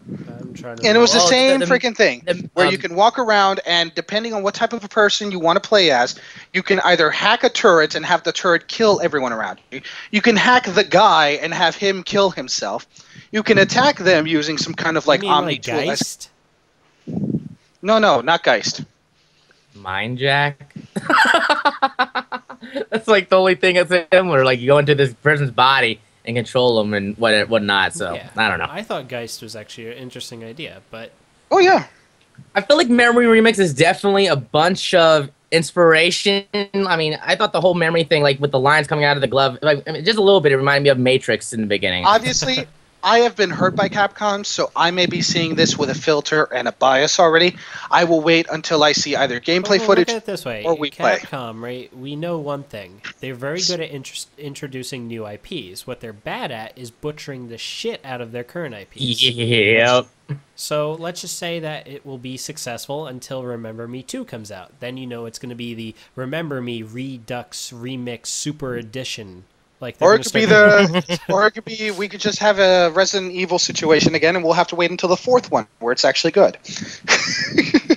I'm trying to. And it was the Well, same freaking thing, where you um, can walk around, and depending on what type of a person you want to play as, you can either hack a turret and have the turret kill everyone around you. You can hack the guy and have him kill himself. You can attack them using some kind of like Omni like tool. Geist? No, not Geist. Mind Jack. That's like the only thing that's similar. Like you go into this person's body and control them and whatnot. So Yeah. I don't know. I thought Geist was actually an interesting idea, but Oh yeah. I feel like Memory Remix is definitely a bunch of inspiration. I mean, I thought the whole memory thing, like with the lines coming out of the glove, like I mean, just a little bit, it reminded me of Matrix in the beginning. Obviously, I have been hurt by Capcom, so I may be seeing this with a filter and a bias already. I will wait until I see either gameplay footage look at it this way. or we play. Capcom, right? We know one thing. They're very good at introducing new IPs. What they're bad at is butchering the shit out of their current IPs. Yep. So let's just say that it will be successful until Remember Me 2 comes out. Then you know it's going to be the Remember Me Redux Remix Super Edition. Like or it could be we could just have a Resident Evil situation again, and we'll have to wait until the fourth one where it's actually good.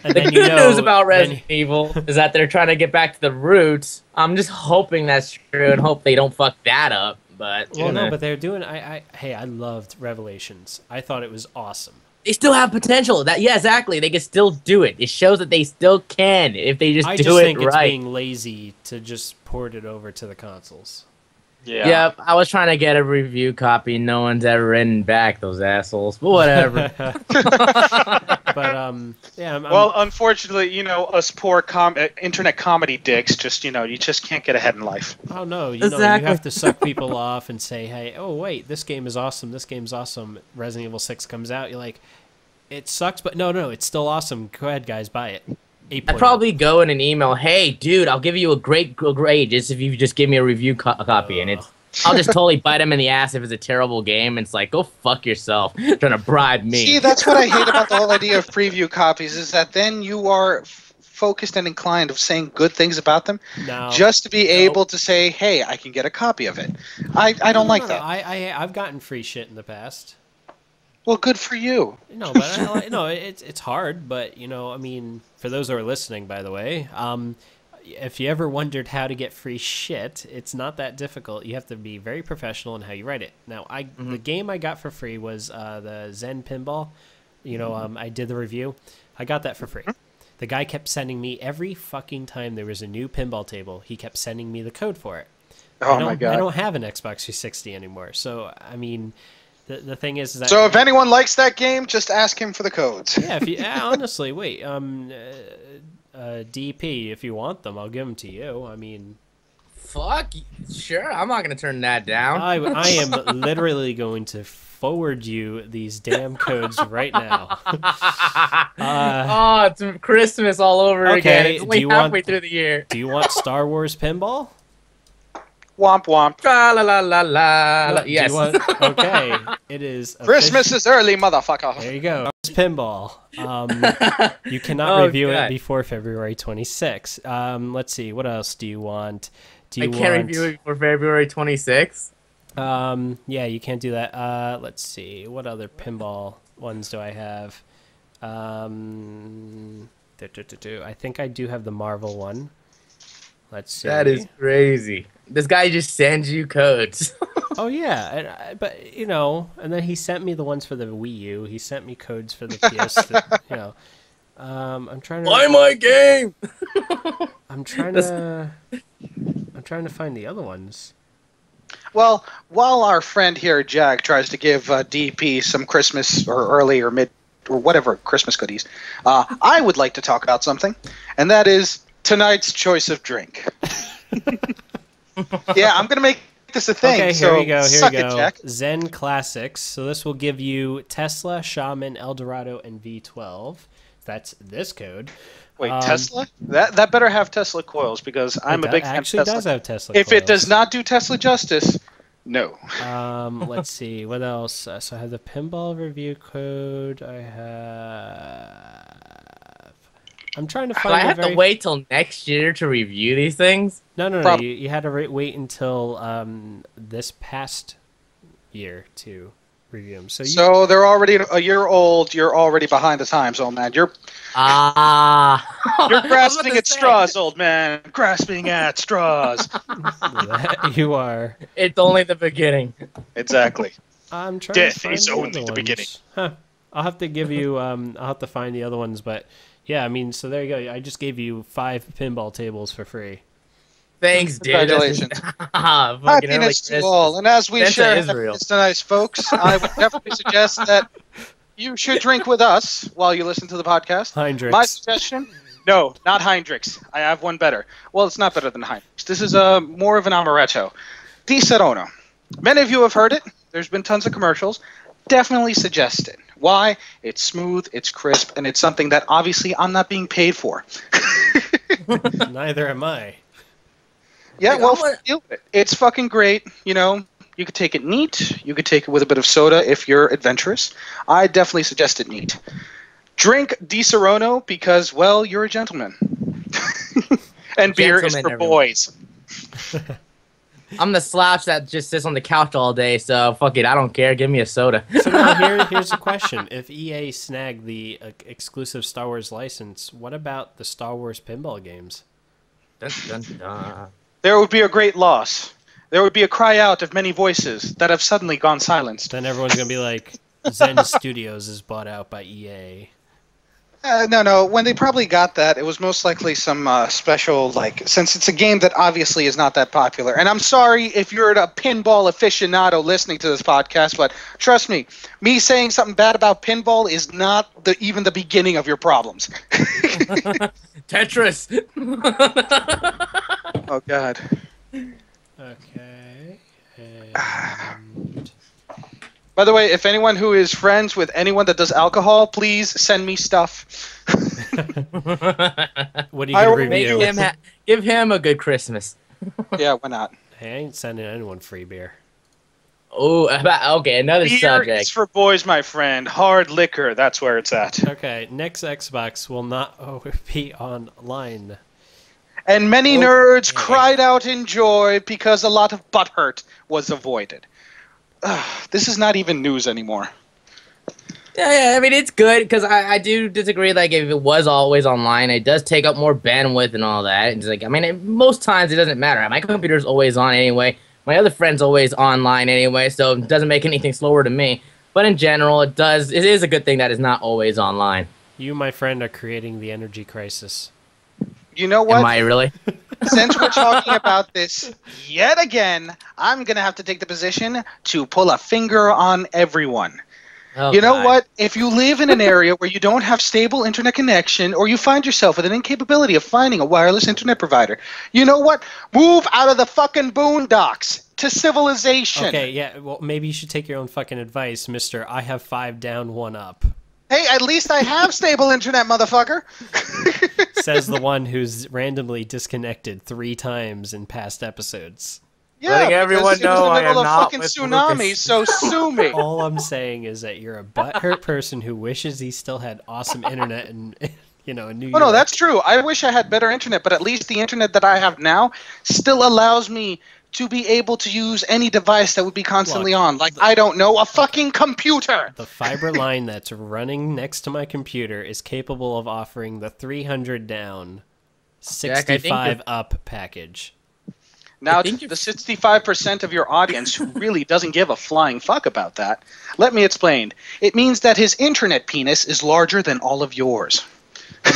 And The then good news about Resident Evil is that they're trying to get back to the roots. I'm just hoping that's true and hope they don't fuck that up. But well, no, but they're doing. I loved Revelations. I thought it was awesome. they still have potential. Yeah, exactly. They can still do it. It shows that they still can if they just do it think it's right. being lazy to just port it over to the consoles. Yeah. Yep, I was trying to get a review copy. No one's ever written back, those assholes. But whatever. But yeah. Well, unfortunately, you know, us poor internet comedy dicks, just you just can't get ahead in life. Oh no, you have to suck people off and say, hey, oh wait, this game is awesome. This game's awesome. Resident Evil 6 comes out. You're like, it sucks, but no, it's still awesome. Go ahead, guys, buy it. I'd probably go in an email, hey, dude, I'll give you a great grade just if you just give me a review copy. And I'll just totally bite him in the ass if it's a terrible game. And it's like, go fuck yourself, trying to bribe me. See, that's what I hate about the whole idea of preview copies, is that then you are focused and inclined of saying good things about them just to be able to say, hey, I can get a copy of it. I don't like that. I've gotten free shit in the past. Well, good for you. No, but it's hard. But I mean, for those who are listening, by the way, if you ever wondered how to get free shit, it's not that difficult. You have to be very professional in how you write it. Now, the game I got for free was the Zen Pinball. I did the review. I got that for free. The guy kept sending me every fucking time there was a new pinball table. He kept sending me the code for it. Oh my god! I don't have an Xbox 360 anymore, so I mean. The thing is that... So if anyone likes that game, just ask him for the codes. Yeah, honestly, wait. DP, if you want them, I'll give them to you. I mean... Fuck, sure, I'm not going to turn that down. I am literally going to forward you these damn codes right now. Oh, it's Christmas all over again. It's only halfway through the year. Do you want Star Wars Pinball? Womp womp. Tra la la la la. Yes. Okay. It is. Christmas is early, motherfucker. There you go. Pinball. You cannot review it before February 26th. Let's see. What else do you want? I can't review it before February 26th. Yeah, you can't do that. Let's see. What other pinball ones do I have? I think I do have the Marvel one. Let's see. That is crazy. This guy just sends you codes. Oh yeah, but and then he sent me the ones for the Wii U. He sent me codes for the PS. I'm trying to buy my game. I'm trying to find the other ones. Well, while our friend here, Jack, tries to give DP some Christmas or early or mid or whatever Christmas goodies, I would like to talk about something, and that is tonight's choice of drink. Yeah, I'm going to make this a thing. Okay, here we go. Here we go. Jack. Zen Classics. So this will give you Tesla, Shaman, Eldorado, and V12. That's this code. Wait, Tesla? That better have Tesla coils because I'm a big fan of Tesla. Actually does have Tesla If coils. it does not do Tesla justice, no. Let's see. What else? So I have the pinball review code. I have... I'm trying to find Do I have to wait till next year to review these things? No. You had to wait until this past year to review them. So they're already a year old. You're already behind the times, old man. You're grasping at straws, old man. Grasping at straws. You are. It's only the beginning. Exactly. I'm trying Death to find is only the beginning. Huh. I'll have to give you. I'll have to find the other ones, but yeah, I mean, so there you go. I just gave you 5 pinball tables for free. Thanks, dude. Congratulations. Happiness to all. And as we share happiness tonight, folks, I would definitely suggest that you should drink with us while you listen to the podcast. Heinrichs. My suggestion? No, not Heinrichs. I have one better. Well, it's not better than Heinrichs. This is more of an amaretto. Di Serono. Many of you have heard it. There's been tons of commercials. Definitely suggest it. Why? It's smooth, it's crisp, and it's something that obviously I'm not being paid for. Neither am I. Yeah, well, it's fucking great. You know, you could take it neat. You could take it with a bit of soda if you're adventurous. I definitely suggest it neat. Drink Di Serono because, well, you're a gentleman. And beer is for boys. I'm the slouch that just sits on the couch all day, so fuck it, I don't care. Give me a soda. So now here's the question. If EA snagged the exclusive Star Wars license, what about the Star Wars pinball games? Dun, dun, dun. There would be a great loss. There would be a cry out of many voices that have suddenly gone silenced. Then everyone's going to be like, Zen Studios is bought out by EA. No. When they probably got that, it was most likely some special, like, since it's a game that obviously is not that popular. And I'm sorry if you're a pinball aficionado listening to this podcast, but trust me saying something bad about pinball is not even the beginning of your problems. Tetris. Oh, God. Okay. And... By the way, if anyone who is friends with anyone that does alcohol, please send me stuff. What are you going to review? Give him a good Christmas. Yeah, why not? Hey, I ain't sending anyone free beer. Oh, okay, another Beer subject. is for boys, my friend. Hard liquor, that's where it's at. Okay, next Xbox will not be online. And many nerds cried out in joy because a lot of butthurt was avoided. This is not even news anymore. Yeah, I mean, it's good, because I do disagree, like, if it was always online, it does take up more bandwidth and all that. It's like, I mean, most times it doesn't matter. My computer's always on anyway. My other friend's always online anyway, so it doesn't make anything slower to me. But in general, it is a good thing that it's not always online. You, my friend, are creating the energy crisis. You know what? Am I really? Since we're talking about this yet again, I'm going to have to take the position to pull a finger on everyone. Oh, you know what? If you live in an area where you don't have stable internet connection, or you find yourself with an incapability of finding a wireless internet provider, you know what? Move out of the fucking boondocks to civilization. Okay, yeah, well, maybe you should take your own fucking advice, Mr. I have 5 down, 1 up. Hey, at least I have stable internet, motherfucker. Says the one who's randomly disconnected 3 times in past episodes. Yeah, letting everyone know I am not fucking tsunami, so sue me. All I'm saying is that you're a butthurt person who wishes he still had awesome internet in New York. Oh, no, that's true. I wish I had better internet, but at least the internet that I have now still allows me to be able to use any device that would be constantly on. Like, I don't know, a fucking computer! The fiber line that's running next to my computer is capable of offering the 300 down, 65 up package. Now, to the 65% of your audience who really doesn't give a flying fuck about that, let me explain. It means that his internet penis is larger than all of yours.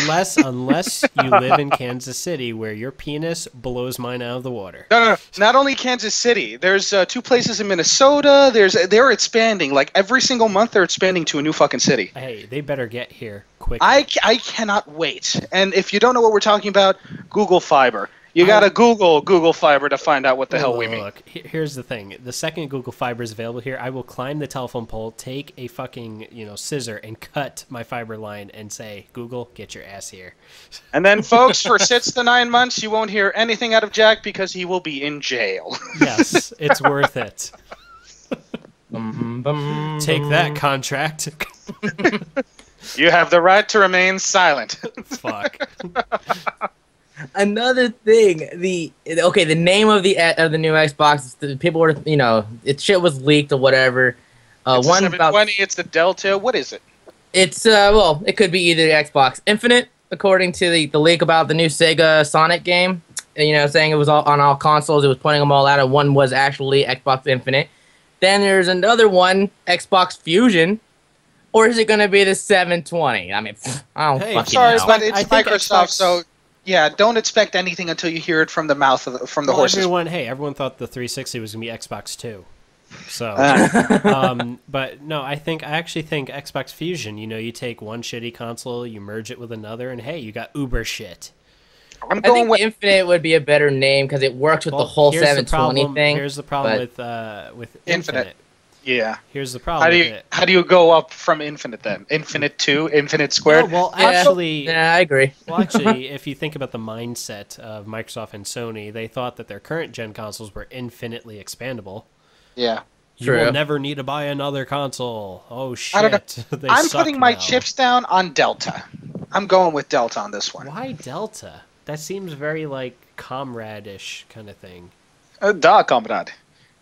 Unless you live in Kansas City, where your penis blows mine out of the water. No. Not only Kansas City. There's 2 places in Minnesota. They're expanding. Like, every single month they're expanding to a new fucking city. Hey, they better get here quick. I cannot wait. And if you don't know what we're talking about, Google Fiber. You gotta Google Fiber to find out what the hell we mean. Look, here's the thing. The second Google Fiber is available here, I will climb the telephone pole, take a fucking scissor, and cut my fiber line and say, Google, get your ass here. And then, folks, for 6 to 9 months, you won't hear anything out of Jack because he will be in jail. Yes, it's worth it. Take that, contract. You have the right to remain silent. Fuck. Another thing, the name of the new Xbox, people were, shit was leaked or whatever. It's one about 720. It's the Delta. What is it? It's it could be either Xbox Infinite, according to the leak about the new Sega Sonic game. Saying it was all on all consoles. It was pointing them all out, and one was actually Xbox Infinite. Then there's another one, Xbox Fusion. Or is it going to be the 720? I mean, I don't fucking sorry, know. but it's Microsoft, so yeah, don't expect anything until you hear it from the mouth of the horses. Everyone thought the 360 was going to be Xbox 2. So, but no, I actually think Xbox Fusion. You take one shitty console, you merge it with another, and hey, you got uber shit. I think Infinite would be a better name because it works with the whole 720 thing. Here's the problem with Infinite. Yeah. Here's the problem. How do you go up from Infinite then? Infinite 2, Infinite squared? No, well, actually, I agree. Well, actually, if you think about the mindset of Microsoft and Sony, they thought that their current gen consoles were infinitely expandable. Yeah. You will never need to buy another console. Oh shit! I don't know. I'm putting my chips down on Delta. I'm going with Delta on this one. Why Delta? That seems very comrade-ish kind of thing. Comrade.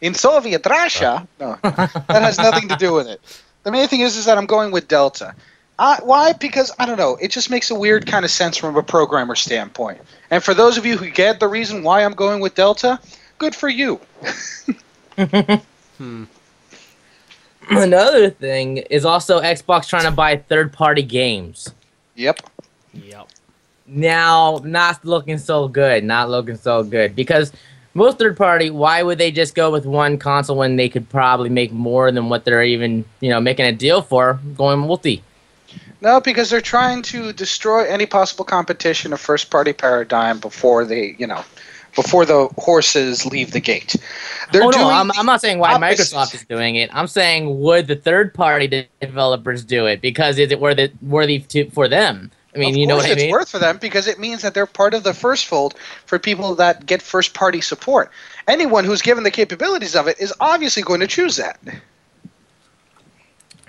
In Soviet Russia, no, that has nothing to do with it. The main thing is that I'm going with Delta. Why? Because, I don't know, it just makes a weird kind of sense from a programmer standpoint. And for those of you who get the reason why I'm going with Delta, good for you. Another thing is also Xbox trying to buy third-party games. Yep. Now, not looking so good, because most third-party, why would they just go with one console when they could probably make more than what they're even, making a deal for, going multi? No, because they're trying to destroy any possible competition of first-party paradigm before they, before the horses leave the gate. I'm not saying why Microsoft is doing it. I'm saying would the third-party developers do it, because is it worthy for them? I mean, you know what I mean? It's worth for them because it means that they're part of the first fold for people that get first-party support. Anyone who's given the capabilities of it is obviously going to choose that.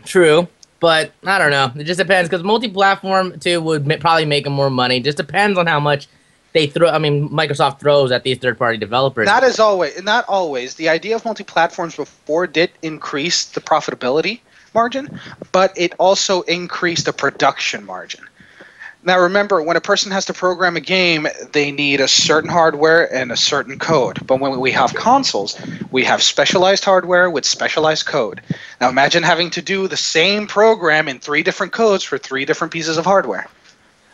True, but I don't know. It just depends, because multi-platform, too, would probably make them more money. It just depends on how much Microsoft throws at these third-party developers. Not always. The idea of multi-platforms before did increase the profitability margin, but it also increased the production margin. Now remember, when a person has to program a game, they need a certain hardware and a certain code. But when we have consoles, we have specialized hardware with specialized code. Now imagine having to do the same program in 3 different codes for 3 different pieces of hardware.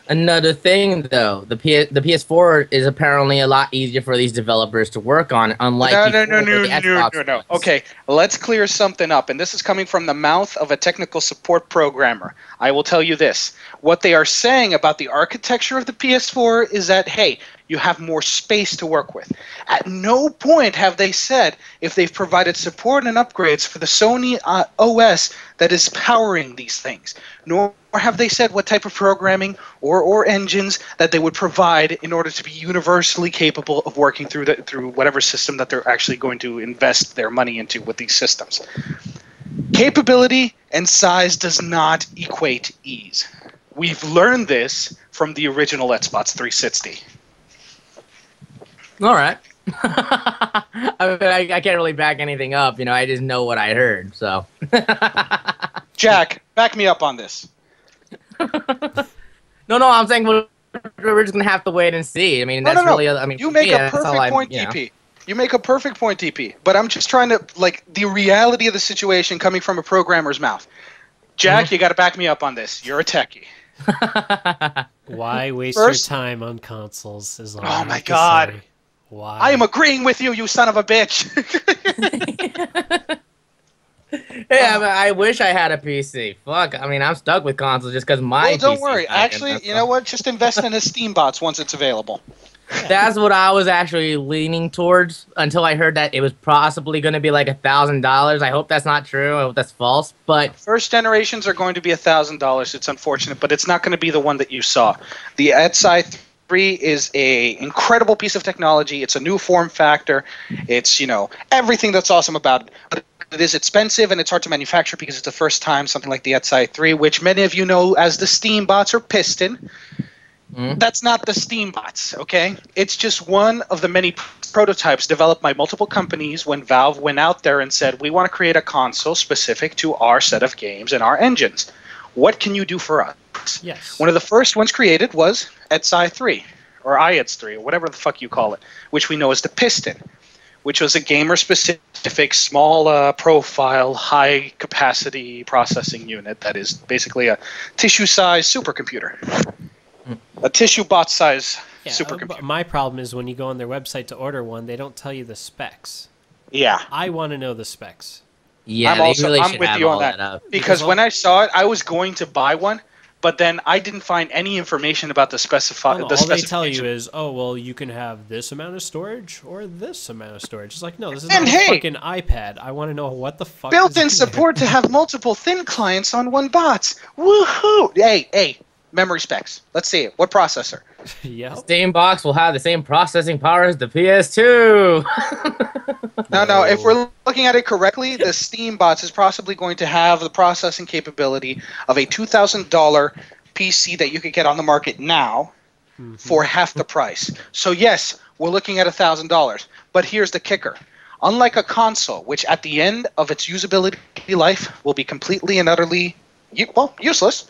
Another thing, though, the PS4 is apparently a lot easier for these developers to work on, unlike No. Okay, let's clear something up, and this is coming from the mouth of a technical support programmer. I will tell you this. What they are saying about the architecture of the PS4 is that, hey, you have more space to work with. At no point have they said if they've provided support and upgrades for the Sony OS that is powering these things, nor have they said what type of programming or engines that they would provide in order to be universally capable of working through whatever system that they're actually going to invest their money into with these systems. Capability and size does not equate ease. We've learned this from the original Xbox 360. All right. I can't really back anything up. I just know what I heard. So, Jack, back me up on this. No, I'm saying we're just gonna have to wait and see. I mean, that's really. I mean, you make a perfect point, DP. You make a perfect point, DP. But I'm just trying to the reality of the situation coming from a programmer's mouth. Jack, you got to back me up on this. You're a techie. Why waste your time on consoles? Oh my God! Why? I am agreeing with you, you son of a bitch. Yeah, but I wish I had a PC. Fuck, I mean, I'm stuck with consoles just because my. Well, don't worry. Actually, you know what? Just invest in a Steam bots once it's available. That's what I was actually leaning towards until I heard that it was possibly going to be like $1,000. I hope that's not true. I hope that's false. But first generations are going to be $1,000. It's unfortunate, but it's not going to be the one that you saw. The Etsai 3 is a incredible piece of technology. It's a new form factor. It's everything that's awesome about it. But it is expensive and it's hard to manufacture because it's the first time something like the Etsai 3, which many of you know as the Steam bots or Piston. That's not the Steam bots, okay? It's just one of the many prototypes developed by multiple companies when Valve went out there and said, we want to create a console specific to our set of games and our engines. What can you do for us? Yes. One of the first ones created was Etsai 3, or iEts 3, or whatever the fuck you call it, which we know as the Piston, which was a gamer-specific, small profile, high-capacity processing unit that is basically a tissue-sized supercomputer. A tissue bot size supercomputer. My problem is when you go on their website to order one, they don't tell you the specs. Yeah. I want to know the specs. yeah, I'm with you on that. Because when I saw it, I was going to buy one, but then I didn't find any information about the all they tell you is, oh, well, you can have this amount of storage or this amount of storage. It's like, no, this is not a fucking iPad. I want to know what the fuck built-in support to have multiple thin clients on one bot. Woohoo! Hey. Memory specs. Let's see it. What processor? Yeah. Steam box will have the same processing power as the PS2. No. If we're looking at it correctly, the Steam bots is possibly going to have the processing capability of a $2,000 PC that you could get on the market now for half the price. So yes, we're looking at $1,000. But here's the kicker. Unlike a console, which at the end of its usability life will be completely and utterly useless,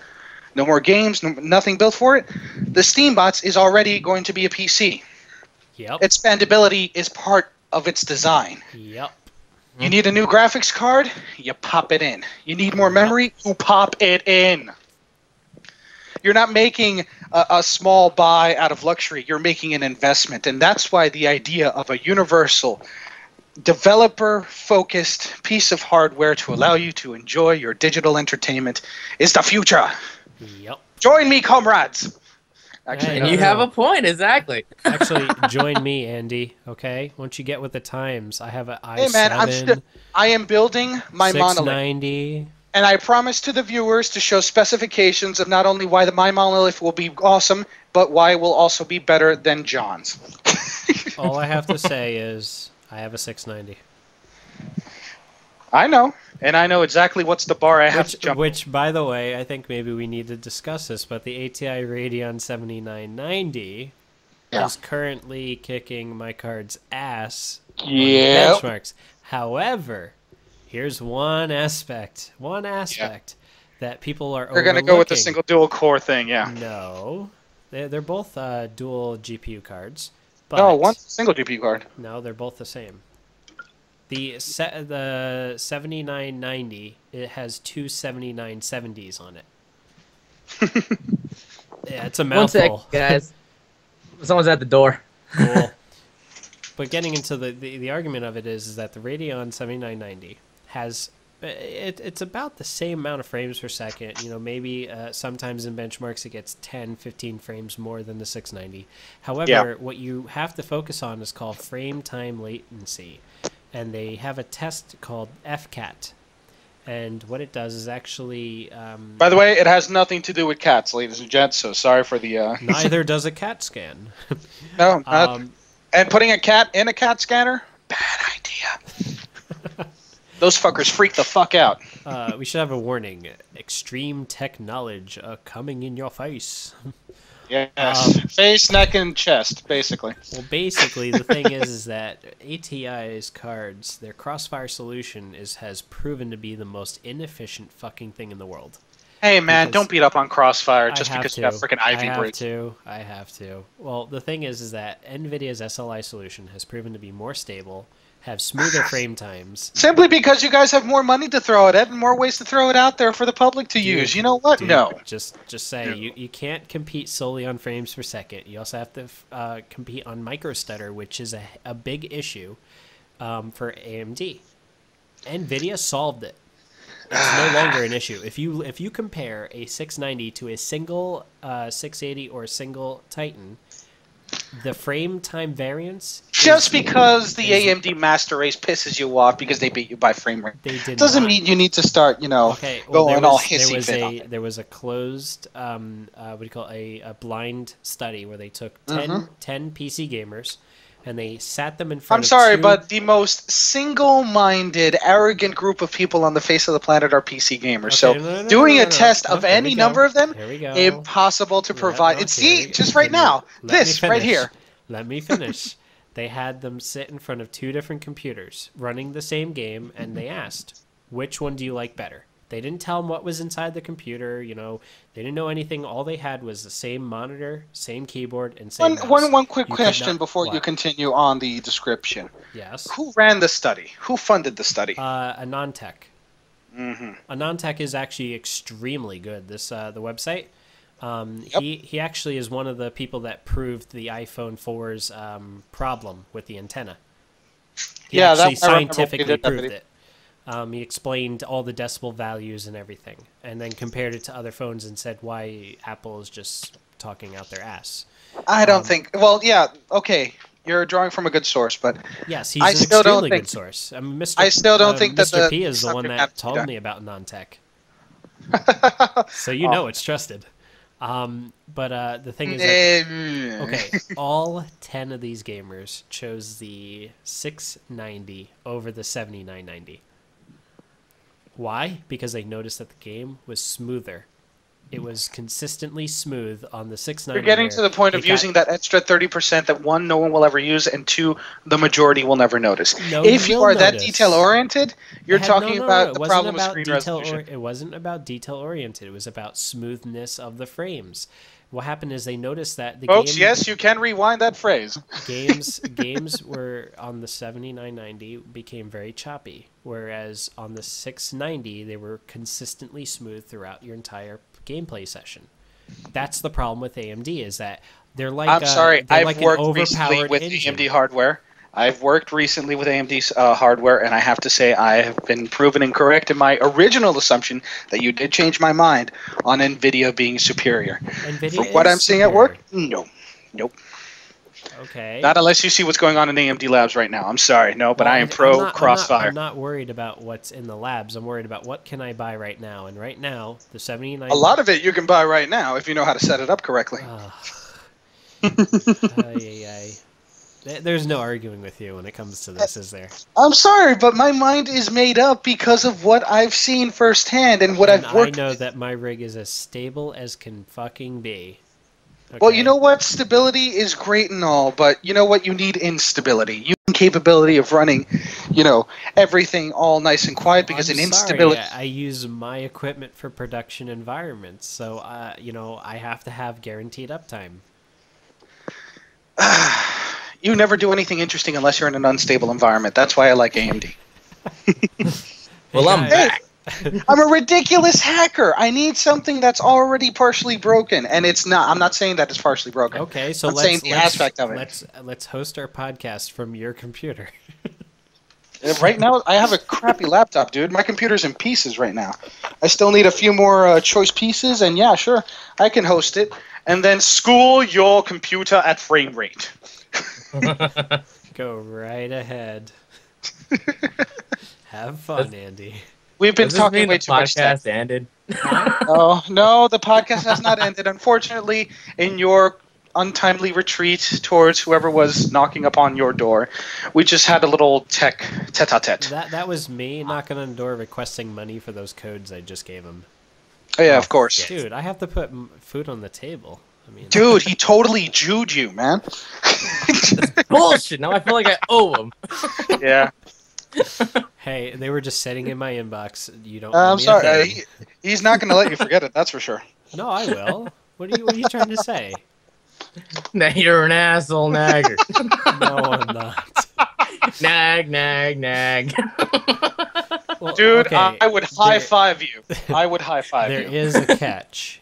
no more games, nothing built for it, the Steam bots is already going to be a PC. Yep. Expandability is part of its design. Yep. You need a new graphics card? You pop it in. You need more memory? You pop it in. You're not making a small buy out of luxury. You're making an investment. And that's why the idea of a universal, developer-focused piece of hardware to allow you to enjoy your digital entertainment is the future. Yep. Join me, comrades. Actually, and you have a point, exactly. Actually, join me, Andy. Okay, once you get with the times, I have an i7. Hey man, I am building my 690. monolith, and I promise to the viewers to show specifications of not only why my monolith will be awesome, but why it will also be better than John's. All I have to say is I have a 690. I know. And I know exactly what's the bar I have to jump. Which, by the way, I think maybe we need to discuss this, but the ATI Radeon 7990 is currently kicking my card's ass on benchmarks. However, here's one aspect that people are They're going to go with the single dual core thing, yeah. No. They're both dual GPU cards. But no, one's a single GPU card. No, they're both the same. The 7990, it has two 7970s on it. Yeah, it's a mouthful. 1 sec, guys. Someone's at the door. Cool. But getting into the argument of it is that the Radeon 7990 has it's about the same amount of frames per second. You know, maybe sometimes in benchmarks it gets 10, 15 frames more than the 690. However, what you have to focus on is called frame time latency. And they have a test called FCAT. And what it does is actually... By the way, it has nothing to do with cats, ladies and gents, so sorry for the... Neither does a CAT scan. No, and putting a cat in a CAT scanner? Bad idea. Those fuckers freak the fuck out. We should have a warning. Extreme tech knowledge coming in your face. Yes, face, neck, and chest, basically. Well, basically, the thing is that ATI's cards, their Crossfire solution has proven to be the most inefficient fucking thing in the world. Hey, man, don't beat up on Crossfire just because you have freaking Ivy Bridge. I have to. Well, the thing is that NVIDIA's SLI solution has proven to be more stable, have smoother frame times. Simply because you guys have more money to throw it at and more ways to throw it out there for the public to use. You know what? No. Just say you can't compete solely on frames per second. You also have to compete on microstutter, which is a big issue for AMD. NVIDIA solved it. It's no longer an issue. If you compare a 690 to a single 680 or a single Titan, the frame time variance. Just because the AMD Master Race pisses you off because they beat you by frame rate, doesn't mean you need to start, going all hissy fit on it. There was a closed, what do you call it, a blind study where they took 10 PC gamers, and they sat them in front I'm of sorry, two... but the most single-minded, arrogant group of people on the face of the planet are PC gamers. Okay, doing a test of any number of them, here we go. impossible to provide. See, just right now, this right here. Let me finish. They had them sit in front of two different computers running the same game, and they asked, which one do you like better? They didn't tell them what was inside the computer. They didn't know anything. All they had was the same monitor, same keyboard, and same mouse. One quick question before you continue on the description. Yes. Who ran the study? Who funded the study? Anantech. Anantech is actually extremely good. The website. He actually is one of the people that proved the iPhone 4's problem with the antenna. He actually scientifically proved it. He explained all the decibel values and everything, and then compared it to other phones and said why Apple is just talking out their ass. I don't think... Well, yeah, okay. You're drawing from a good source, but... Yes, he's an extremely good source. I still don't think that Mr. P is the one that told me about Nantech. So you know it's trusted. But the thing is that, okay, all 10 of these gamers chose the 690 over the 7990. Why? Because they noticed that the game was smoother. It was consistently smooth on the 690. You're getting to the point of using that extra 30% that, one, no one will ever use, and two, the majority will never notice. If you are that detail-oriented, you're talking about the problem with screen resolution. It wasn't about detail-oriented. It was about smoothness of the frames. What happened is they noticed that the Folks, yes, you can rewind that phrase. Games were on the 7990 became very choppy, whereas on the 690 they were consistently smooth throughout your entire gameplay session. That's the problem with AMD, is that they're like I've worked an recently overpowered with engine. AMD hardware. I've worked recently with AMD's hardware, and I have to say I have been proven incorrect in my original assumption that you did change my mind on NVIDIA being superior. NVIDIA From what I'm seeing at work, no. Nope. Okay. Not unless you see what's going on in AMD labs right now. I'm sorry, no, but I am pro Crossfire. I'm not worried about what's in the labs. I'm worried about what can I buy right now. And right now, the 79... A lot of it you can buy right now if you know how to set it up correctly. There's no arguing with you when it comes to this, is there? I'm sorry, but my mind is made up because of what I've seen firsthand and what I've worked. I know that my rig is as stable as can fucking be. Okay. Well, you know what? Stability is great and all, but you know what? You need instability. You need capability of running, everything all nice and quiet, because instability... I use my equipment for production environments, so, I have to have guaranteed uptime. You never do anything interesting unless you're in an unstable environment. That's why I like AMD. Well, I'm back. I'm a ridiculous hacker. I need something that's already partially broken, and it's not. I'm not saying that it's partially broken. Okay, so I'm saying the aspect of it. Let's host our podcast from your computer. Right now, I have a crappy laptop, dude. My computer's in pieces right now. I still need a few more choice pieces, and yeah, sure, I can host it. And then school your computer at frame rate. Go right ahead. Have fun, Andy. We've been talking way too much. The podcast ended. Oh, no, the podcast has not ended. Unfortunately, in your untimely retreat towards whoever was knocking upon your door, we just had a little tete-a-tete. That was me knocking on the door requesting money for those codes I just gave him. Oh, yeah, of course. Dude, I have to put food on the table. Dude, he totally Jewed you, man. That's bullshit. Now I feel like I owe him. Yeah. Hey, they were just sitting in my inbox. You don't. I'm sorry. He's not going to let you forget it. That's for sure. No, I will. What are you trying to say? Now you're an asshole nagger. No, I'm not. Nag, nag, nag. Well, dude, okay, I would high-five you. I would high-five you. There is a catch.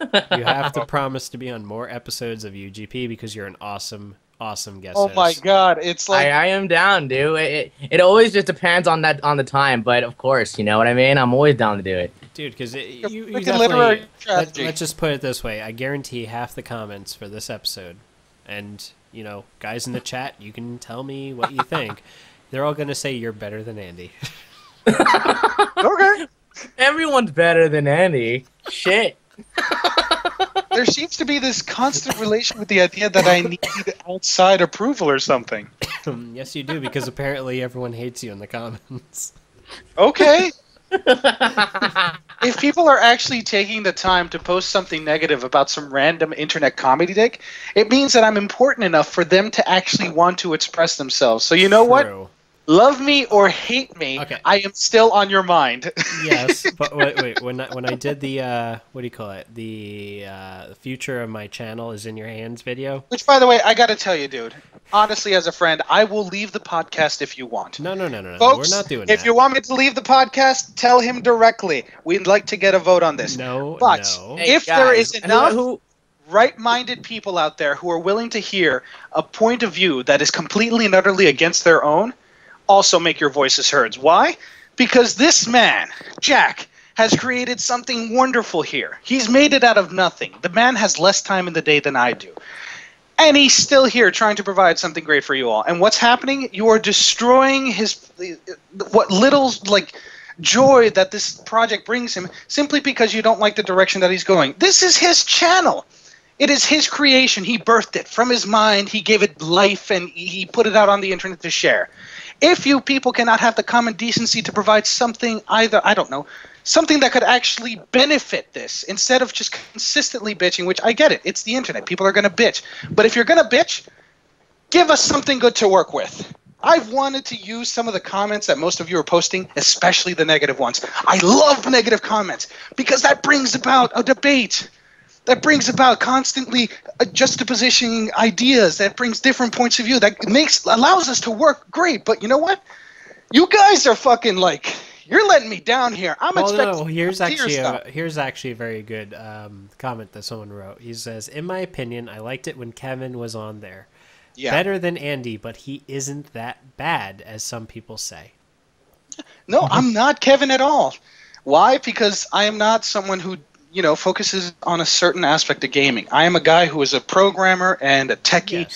You have to promise to be on more episodes of UGP because you're an awesome guest host. My god, it's like I am down, dude. It always just depends on the time, but of course, you know what I mean. I'm always down to do it, dude. Because you definitely. Let's just put it this way: I guarantee half the comments for this episode, and you know, guys in the chat, you can tell me what you think. They're all going to say you're better than Andy. Okay. Everyone's better than Andy. Shit. There seems to be this constant relation with the idea that I need outside approval or something. Yes, you do, because apparently everyone hates you in the comments. Okay. If people are actually taking the time to post something negative about some random internet comedy dick, it means that I'm important enough for them to actually want to express themselves. So you know what? Love me or hate me, okay. I am still on your mind. Yes, but wait. When I did the what do you call it? The future of my channel is in your hands video. Which, by the way, I got to tell you, dude. Honestly, as a friend, I will leave the podcast if you want. No. Folks, we're not doing that. If you want me to leave the podcast, tell him directly. We'd like to get a vote on this. But if there is enough right-minded people out there who are willing to hear a point of view that is completely and utterly against their own, also make your voices heard. Why? Because this man, Jack, has created something wonderful here. He's made it out of nothing. The man has less time in the day than I do. And he's still here trying to provide something great for you all. And what's happening? You are destroying his what little joy that this project brings him simply because you don't like the direction that he's going. This is his channel. It is his creation. He birthed it from his mind. He gave it life, and he put it out on the internet to share. If you people cannot have the common decency to provide something either, I don't know, something that could actually benefit this, instead of just consistently bitching, which I get it, it's the internet, people are going to bitch. But if you're going to bitch, give us something good to work with. I've wanted to use some of the comments that most of you are posting, especially the negative ones. I love negative comments because that brings about a debate. That brings about constantly juxtapositioning ideas. That brings different points of view. That allows us to work great. But you know what? You guys are fucking you're letting me down here. I'm expecting. No, here's actually a very good comment that someone wrote. He says, "In my opinion, I liked it when Kevin was on there. Yeah. Better than Andy, but he isn't that bad as some people say." No, I'm not Kevin at all. Why? Because I am not someone who focuses on a certain aspect of gaming. I am a guy who is a programmer and a techie,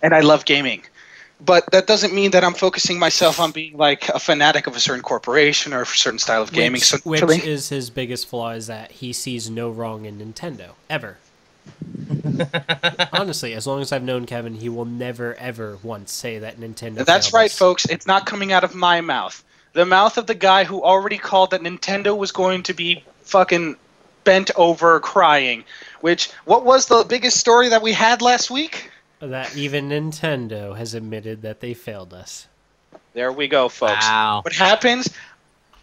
and I love gaming. But that doesn't mean that I'm focusing myself on being like a fanatic of a certain corporation or a certain style of gaming. Which is his biggest flaw, is that he sees no wrong in Nintendo, ever. Honestly, as long as I've known Kevin, he will never, ever once say that Nintendo That's right, folks. It's not coming out of my mouth. The mouth of the guy who already called that Nintendo was going to be fucking bent over crying. What was the biggest story that we had last week? That even Nintendo has admitted that they failed us. There we go, folks. Wow. What happens?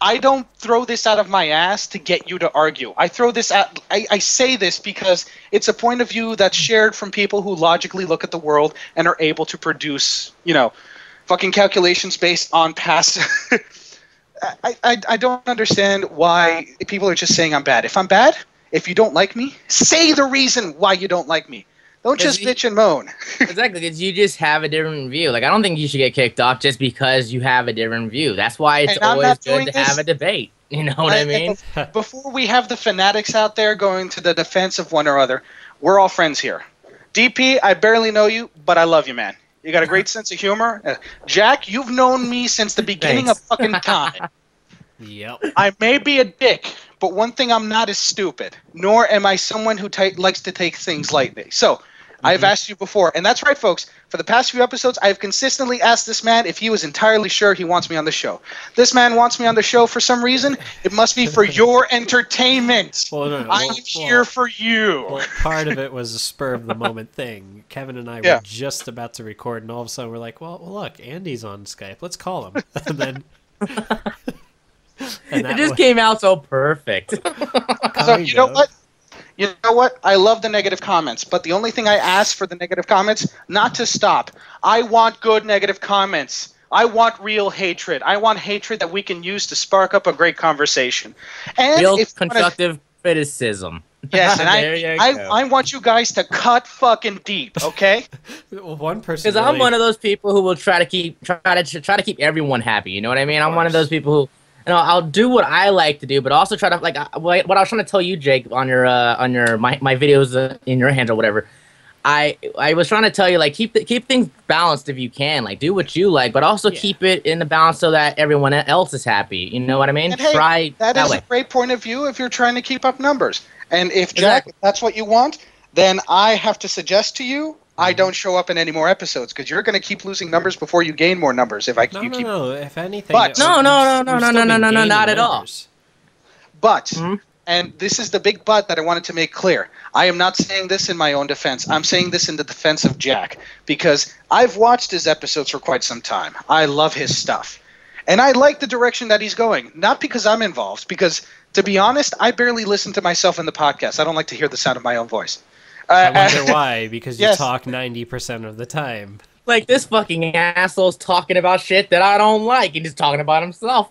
I don't throw this out of my ass to get you to argue. I throw this out. I say this because it's a point of view that's shared from people who logically look at the world and are able to produce, fucking calculations based on past. I don't understand why people are just saying I'm bad. If I'm bad, if you don't like me, say the reason why you don't like me. Don't just bitch and moan. Exactly, because you just have a different view. I don't think you should get kicked off just because you have a different view. That's why it's always good to have a debate. You know what I mean? Before we have the fanatics out there going to the defense of one or other, we're all friends here. DP, I barely know you, but I love you, man. You got a great sense of humor. Jack, you've known me since the beginning of fucking time. Yep. I may be a dick, but one thing I'm not is stupid. Nor am I someone who likes to take things lightly. So, I've asked you before, and that's right, folks. For the past few episodes, I've consistently asked this man if he was entirely sure he wants me on the show. This man wants me on the show for some reason. It must be for your entertainment. I'm here for you. Well, part of it was a spur-of-the-moment thing. Kevin and I were just about to record, and all of a sudden we're like, well, look, Andy's on Skype. Let's call him. And then... it just came out so perfect. So, you know what? You know what? I love the negative comments, but the only thing I ask for the negative comments, not to stop. I want good negative comments. I want real hatred. I want hatred that we can use to spark up a great conversation. And real constructive criticism. Yes, and I want you guys to cut fucking deep, okay? Well, one person. Because I'm one of those people who will try to keep everyone happy. You know what I mean? I'm one of those people who. I'll do what I like to do, but also try to what I was trying to tell you, Jake, on your my videos in your hands or whatever. I was trying to tell you, like, keep things balanced if you can. Like, do what you like, but also keep it in the balance so that everyone else is happy. You know what I mean? And hey, Try that is way. a great point of view if you're trying to keep up numbers. And if, Jack, if that's what you want, then I have to suggest to you I don't show up in any more episodes because you're going to keep losing numbers before you gain more numbers. If I keep no. If anything, but no, not at all. But, and this is the big but that I wanted to make clear. I am not saying this in my own defense. I'm saying this in the defense of Jack because I've watched his episodes for quite some time. I love his stuff. And I like the direction that he's going. Not because I'm involved, because, to be honest, I barely listen to myself in the podcast. I don't like to hear the sound of my own voice. I wonder why, because you talk 90% of the time. Like, this fucking asshole's talking about shit that I don't like, and he's talking about himself.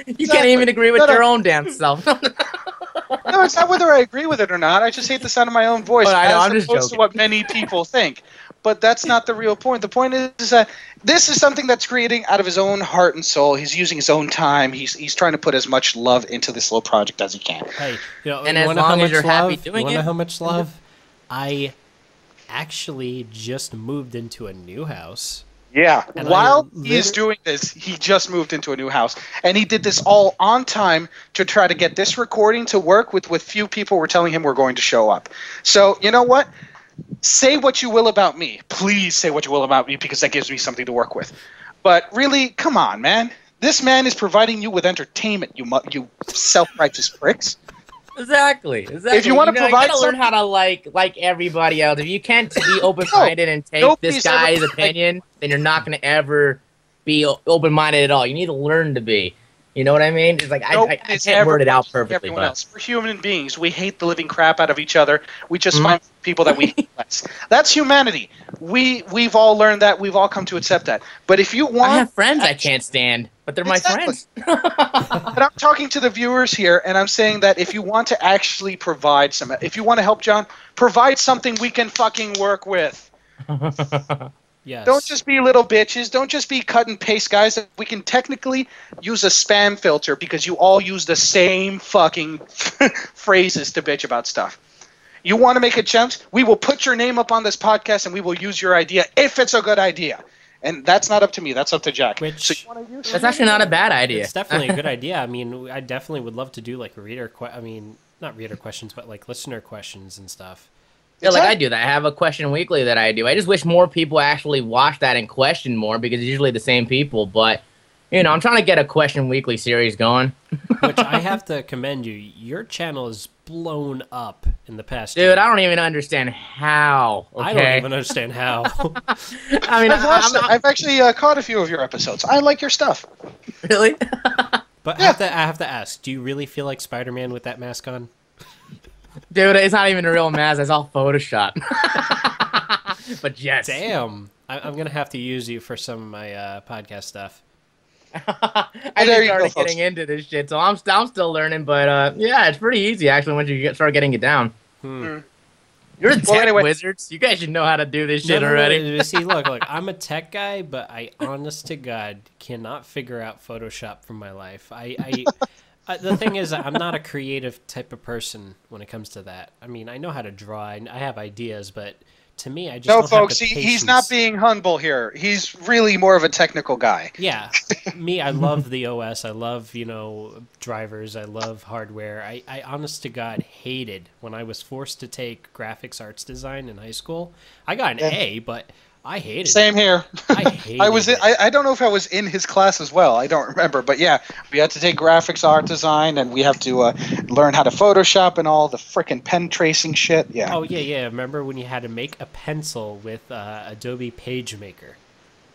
You can't even agree with your own damn self. No, it's not whether I agree with it or not. I just hate the sound of my own voice, as opposed to what many people think. But that's not the real point. The point is that this is something that's creating out of his own heart and soul. He's using his own time. He's trying to put as much love into this little project as he can. Hey, and as long as you're happy doing it. You know how much love? I actually just moved into a new house. Yeah. And while he is doing this, he just moved into a new house. And he did this all on time to try to get this recording to work with few people were telling him we're going to show up. So, you know what? Say what you will about me. Please say what you will about me because that gives me something to work with. But really, come on, man. This man is providing you with entertainment, you self-righteous pricks. Exactly. If you want to provide, you gotta learn how to like everybody else. If you can't be open-minded and take this guy's opinion, then you're not going to ever be open-minded at all. You need to learn to be. You know what I mean? It's like I can't word it out perfectly. Everyone else. We're human beings. We hate the living crap out of each other. We just find people that we hate less. That's humanity. We've all learned that. We've all come to accept that. But if you want, I have friends I can't stand, but they're my friends. But I'm talking to the viewers here, and I'm saying that if you want to actually provide some, if you want to help John, provide something we can fucking work with. Yes. Don't just be little bitches. Don't just be cut and paste guys. We can technically use a spam filter because you all use the same fucking phrases to bitch about stuff. You want to make a chance? We will put your name up on this podcast and we will use your idea if it's a good idea. And that's not up to me. That's up to Jack. That's actually not a bad idea. It's definitely a good idea. I mean, I definitely would love to do like not reader questions, but like listener questions and stuff. Yeah, like I do that. I have a question weekly that I do. I just wish more people actually watch that and question more because it's usually the same people. But, you know, I'm trying to get a question weekly series going. Which I have to commend you. Your channel is blown up in the past year. Dude, I don't even understand how. Okay? I don't even understand how. I mean, I've actually caught a few of your episodes. I like your stuff. Really? But yeah. I have to ask, do you really feel like Spider-Man with that mask on? Dude, it's not even a real mask. It's all Photoshop. But yes. Damn. I'm going to have to use you for some of my podcast stuff. I just started getting into this shit, so I'm still learning. But yeah, it's pretty easy, actually, once you start getting it down. You're the tech wizards. You guys should know how to do this shit already. See, look, I'm a tech guy, but I, honest to God, cannot figure out Photoshop for my life. The thing is, I'm not a creative type of person when it comes to that. I mean, I know how to draw. I have ideas, but to me, I just don't folks, have the patience. He's not being humble here. He's really more of a technical guy. Yeah. Me, I love the OS. I love, drivers. I love hardware. I honest to God, hated when I was forced to take graphics arts design in high school. I got an A, but I hated it. Same here. I hated it. I don't know if I was in his class as well. I don't remember. But yeah, we had to take graphics art design, and we have to learn how to Photoshop and all the frickin' pen tracing shit. Yeah. Oh, yeah. Remember when you had to make a pencil with Adobe PageMaker?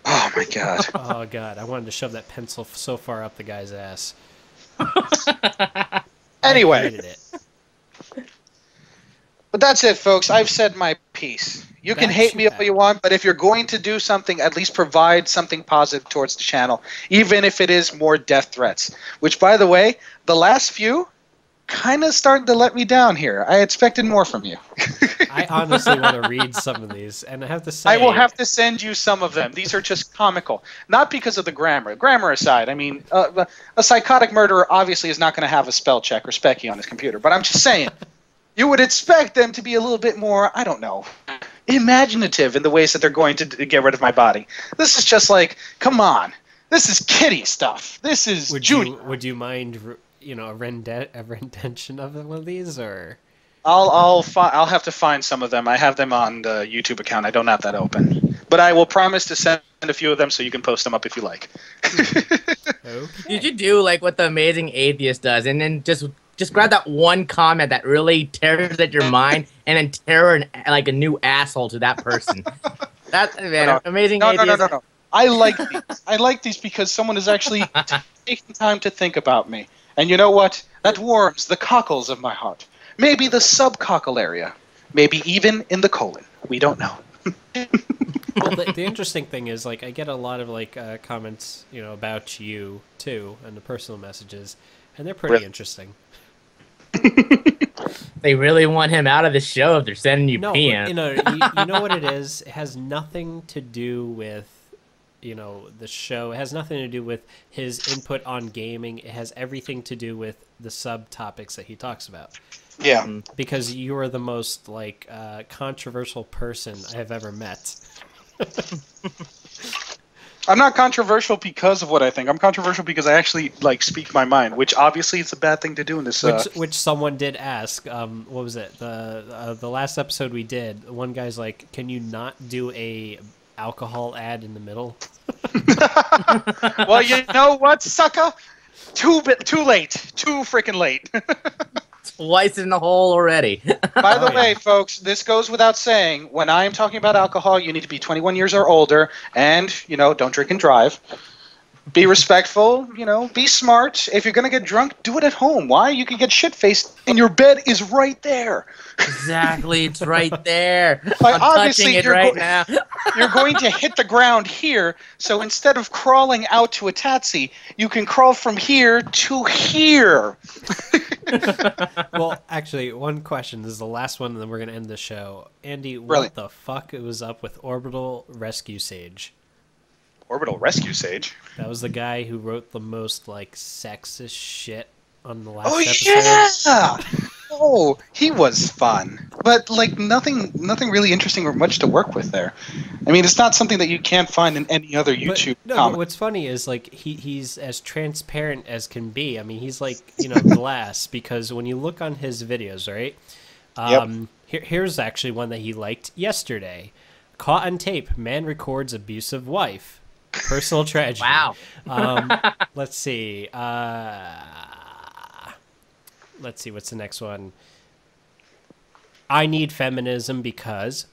Oh, my God. Oh, God. I wanted to shove that pencil so far up the guy's ass. Anyway. I hated it. But that's it, folks. I've said my piece. You can hate me all you want, but if you're going to do something, at least provide something positive towards the channel, even if it is more death threats. Which, by the way, the last few kind of started to let me down here. I expected more from you. I honestly want to read some of these, and I have to say... I will have to send you some of them. These are just comical. Not because of the grammar. Grammar aside, I mean, a psychotic murderer obviously is not going to have a spell check or specky on his computer, but I'm just saying... You would expect them to be a little bit more, I don't know, imaginative in the ways that they're going to get rid of my body. This is just like, come on. This is kiddie stuff. This is Junior. Would you mind, a rendition of one of these, or? I'll have to find some of them. I have them on the YouTube account. I don't have that open, but I will promise to send a few of them so you can post them up if you like. Okay. You should do like what the Amazing Atheist does, and then just grab that one comment that really tears at your mind, and then tear like a new asshole to that person. That's Amazing Atheist. No. I like these. I like these because someone is actually taking time to think about me. And you know what? That warms the cockles of my heart. Maybe the subcockle area. Maybe even in the colon. We don't know. Well, the interesting thing is, like, I get a lot of comments, about you too, and the personal messages, and they're pretty interesting. They really want him out of the show if they're sending you PM. You know what it is? It has nothing to do with the show. It has nothing to do with his input on gaming. It has everything to do with the subtopics that he talks about. Yeah. Because you are the most controversial person I have ever met. I'm not controversial because of what I think. I'm controversial because I actually speak my mind, which obviously is a bad thing to do in this. Which someone did ask. What was it? The last episode we did. One guy's like, "Can you not do a alcohol ad in the middle?" Well, you know what, sucker? Too late. Too freaking late. Twice in the hole already. By the way, folks, this goes without saying. When I am talking about alcohol, you need to be 21 years or older, and don't drink and drive. Be respectful, be smart. If you're going to get drunk, do it at home. Why? You can get shit-faced, and your bed is right there. Exactly, it's right there. Like, I'm touching it right now. You're going to hit the ground here, so instead of crawling out to a taxi, you can crawl from here to here. Well, actually, one question. This is the last one, and then we're going to end the show. Andy, what Really? the fuck was up with Orbital Rescue Sage? Orbital Rescue Sage? That was the guy who wrote the most, sexist shit on the last episode. Yeah! Oh, he was fun. But, nothing really interesting or much to work with there. I mean, it's not something that you can't find in any other YouTube comment. But what's funny is, he's as transparent as can be. I mean, he's glass, because when you look on his videos, right? Here's actually one that he liked yesterday. Caught on tape, man records abusive wife. Personal tragedy. Wow. Let's see. Let's see, what's the next one? I need feminism because ...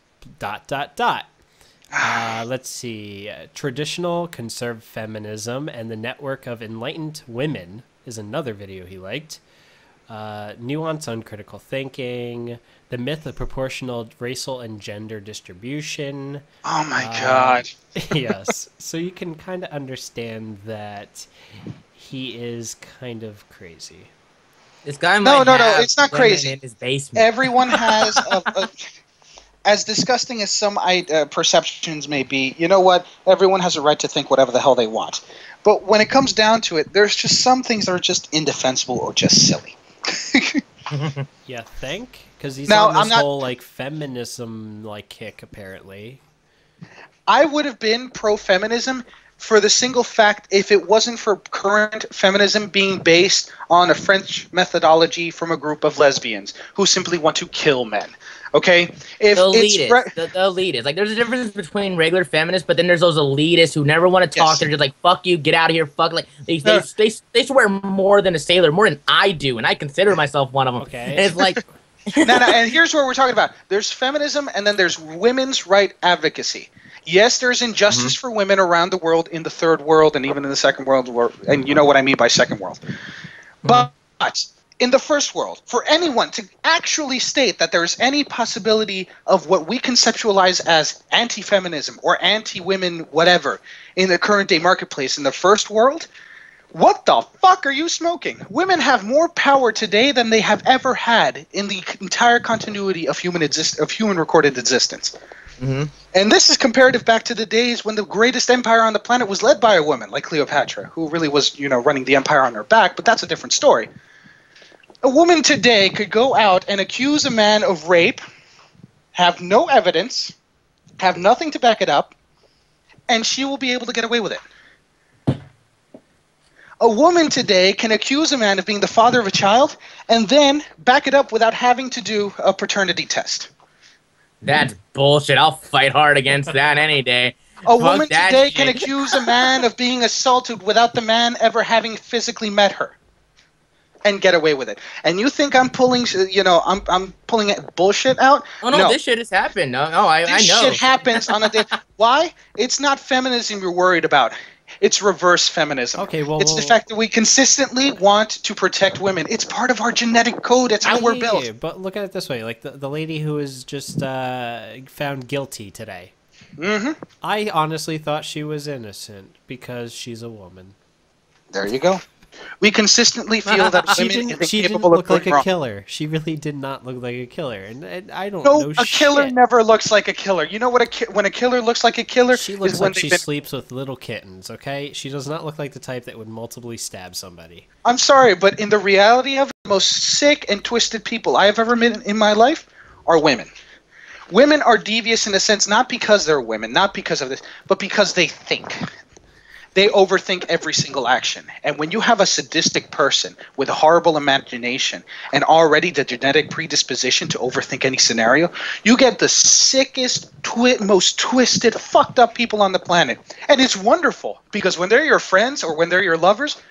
Let's see. Traditional conservative feminism and the network of enlightened women is another video he liked. Nuance on critical thinking. The myth of proportional racial and gender distribution. Oh my god. Yes. So you can kind of understand that he is kind of crazy. This guy might no, have it's not women crazy. in his basement. Everyone has as disgusting as some perceptions may be, you know what? Everyone has a right to think whatever the hell they want. But when it comes down to it, there's just some things that are just indefensible or just silly. Yeah, think? Because he's Now, on this I'm not- whole feminism kick apparently. I would have been pro-feminism for the single fact if it wasn't for current feminism being based on a French methodology from a group of lesbians who simply want to kill men. Okay? If The it's elitists. The elitists. There's a difference between regular feminists, but then there's those elitists who never want to talk. Yes. They're just like, fuck you, get out of here, fuck. They swear more than a sailor, more than I do, and I consider myself one of them. Okay. And it's like... No, and here's what we're talking about. There's feminism, and then there's women's right advocacy. Yes, there's injustice for women around the world, in the third world, and even in the second world, and you know what I mean by second world. But in the first world, for anyone to actually state that there's any possibility of what we conceptualize as anti-feminism or anti-women whatever in the current day marketplace in the first world, what the fuck are you smoking? Women have more power today than they have ever had in the entire continuity of human recorded existence. Mhm. And this is comparative back to the days when the greatest empire on the planet was led by a woman like Cleopatra, who really was, running the empire on her back, but that's a different story. A woman today could go out and accuse a man of rape, have no evidence, have nothing to back it up, and she will be able to get away with it. A woman today can accuse a man of being the father of a child and then back it up without having to do a paternity test. That's bullshit. I'll fight hard against that any day. A woman today can accuse a man of being assaulted without the man ever having physically met her and get away with it. And you think I'm pulling, I'm pulling bullshit out? Oh, no, this shit has happened. No, I know. This shit happens on a day. Why? It's not feminism you're worried about. It's reverse feminism. Okay, well, it's the fact that we consistently want to protect women. It's part of our genetic code. It's how we're built. But look at it this way: like the lady who was just found guilty today. Mm-hmm. I honestly thought she was innocent because she's a woman. There you go. We consistently feel that women she didn't look like a killer. She really did not look like a killer, and I don't know. A killer never looks like a killer. You know what? When a killer looks like a killer, she looks like she sleeps with little kittens. Okay, she does not look like the type that would multiply stab somebody. I'm sorry, but in the reality of it, the most sick and twisted people I have ever met in my life are women. Women are devious in a sense, not because they're women, not because of this, but because they think. They overthink every single action. And when you have a sadistic person with a horrible imagination and already the genetic predisposition to overthink any scenario, you get the sickest, most twisted, fucked up people on the planet. And it's wonderful because when they're your friends or when they're your lovers,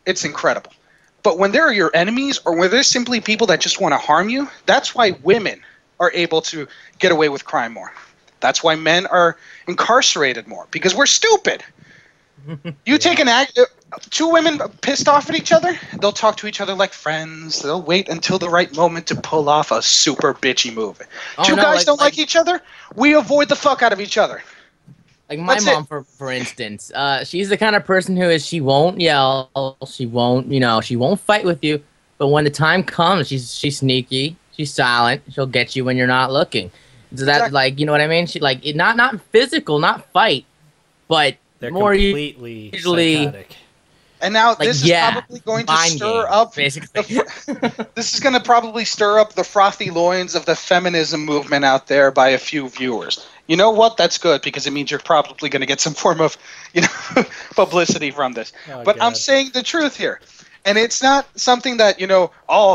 it's incredible. But when they're your enemies or when they're simply people that just want to harm you, that's why women are able to get away with crime more. That's why men are incarcerated more, because we're stupid. You take two women pissed off at each other, they'll talk to each other like friends. They'll wait until the right moment to pull off a super bitchy move. Two guys don't like each other, we avoid the fuck out of each other. Like my mom, for instance, she's the kind of person who she won't yell, she won't fight with you, but when the time comes, she's sneaky, she's silent, she'll get you when you're not looking. So that, exactly. You know what I mean? She not physical, not fight, but they're more completely usually psychotic. And now this is probably going to stir up basically. This is going to probably stir up the frothy loins of the feminism movement out there by a few viewers. You know what? That's good because it means you're probably going to get some form of, publicity from this. But God. I'm saying the truth here. And it's not something that,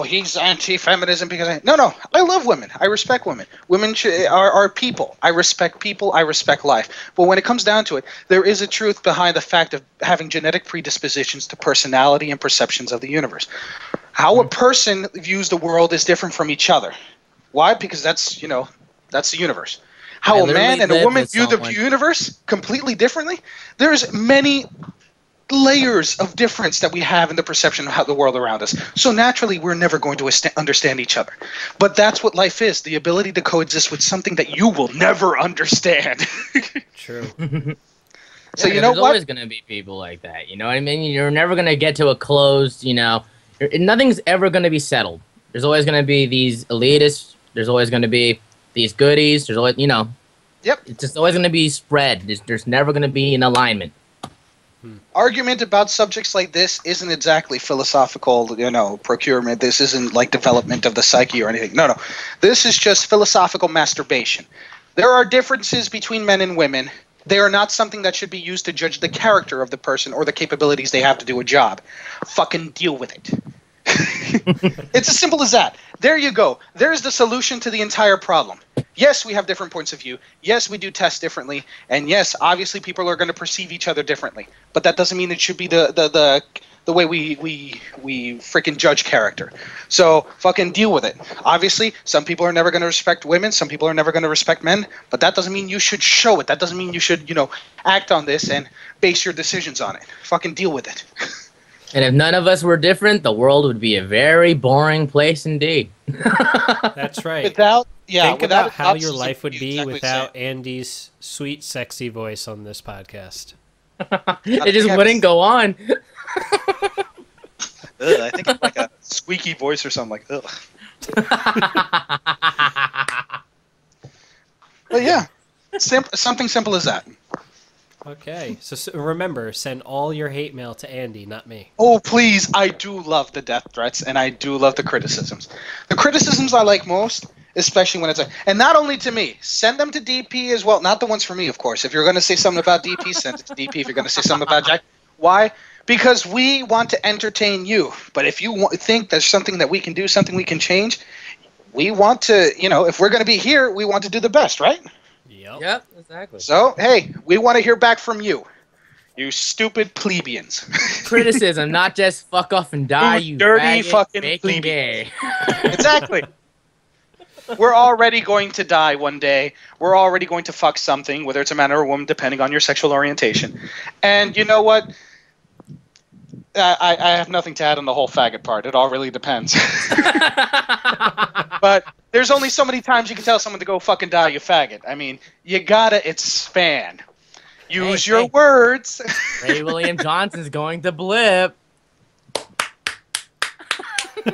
he's anti-feminism because No, I love women. I respect women. Women are people. I respect people. I respect life. But when it comes down to it, there is a truth behind the fact of having genetic predispositions to personality and perceptions of the universe. How a person views the world is different from each other. Why? Because that's the universe. How a man and a woman view the universe completely differently. There's many layers of difference that we have in the perception of how the world around us. So naturally, we're never going to understand each other. But that's what life is, the ability to coexist with something that you will never understand. True. So there's always going to be people like that. You know what I mean? You're never going to get to a closed, nothing's ever going to be settled. There's always going to be these elitists. There's always going to be these goodies. There's always, Yep. It's just always going to be spread. There's never going to be an alignment. Argument about subjects like this isn't exactly philosophical, procurement. This isn't like development of the psyche or anything. No. This is just philosophical masturbation. There are differences between men and women. They are not something that should be used to judge the character of the person or the capabilities they have to do a job. Fucking deal with it. It's as simple as that. There you go. There's the solution to the entire problem. Yes, we have different points of view. Yes, we do test differently. And yes, obviously people are going to perceive each other differently. But that doesn't mean it should be the way we freaking judge character. So fucking deal with it. Obviously, some people are never going to respect women. Some people are never going to respect men. But that doesn't mean you should show it. That doesn't mean you should, act on this and base your decisions on it. Fucking deal with it. And if none of us were different, the world would be a very boring place indeed. That's right. Think about how your life would be without Andy's sweet, sexy voice on this podcast. It just wouldn't go on. I think it's like a squeaky voice or something like But yeah, something simple as that. Okay, so remember, send all your hate mail to Andy, not me. Oh, please. I do love the death threats, and I do love the criticisms. The criticisms I like most, especially when it's and not only to me, send them to DP as well. Not the ones for me, of course. If you're going to say something about DP, send it to DP. If you're going to say something about Jack, why? Because we want to entertain you. But if you think there's something that we can do, something we can change, we want to, if we're going to be here, we want to do the best, right? Yep, exactly. So, hey, we want to hear back from you. You stupid plebeians. Criticism, not just fuck off and die, you dirty faggot, fucking bacon plebeian. gay. Exactly. We're already going to die one day. We're already going to fuck something, whether it's a man or a woman, depending on your sexual orientation. And you know what? I have nothing to add on the whole faggot part. It all really depends. But there's only so many times you can tell someone to go fucking die, you faggot. I mean, you gotta expand. Use your words. Ray William Johnson's going to blip.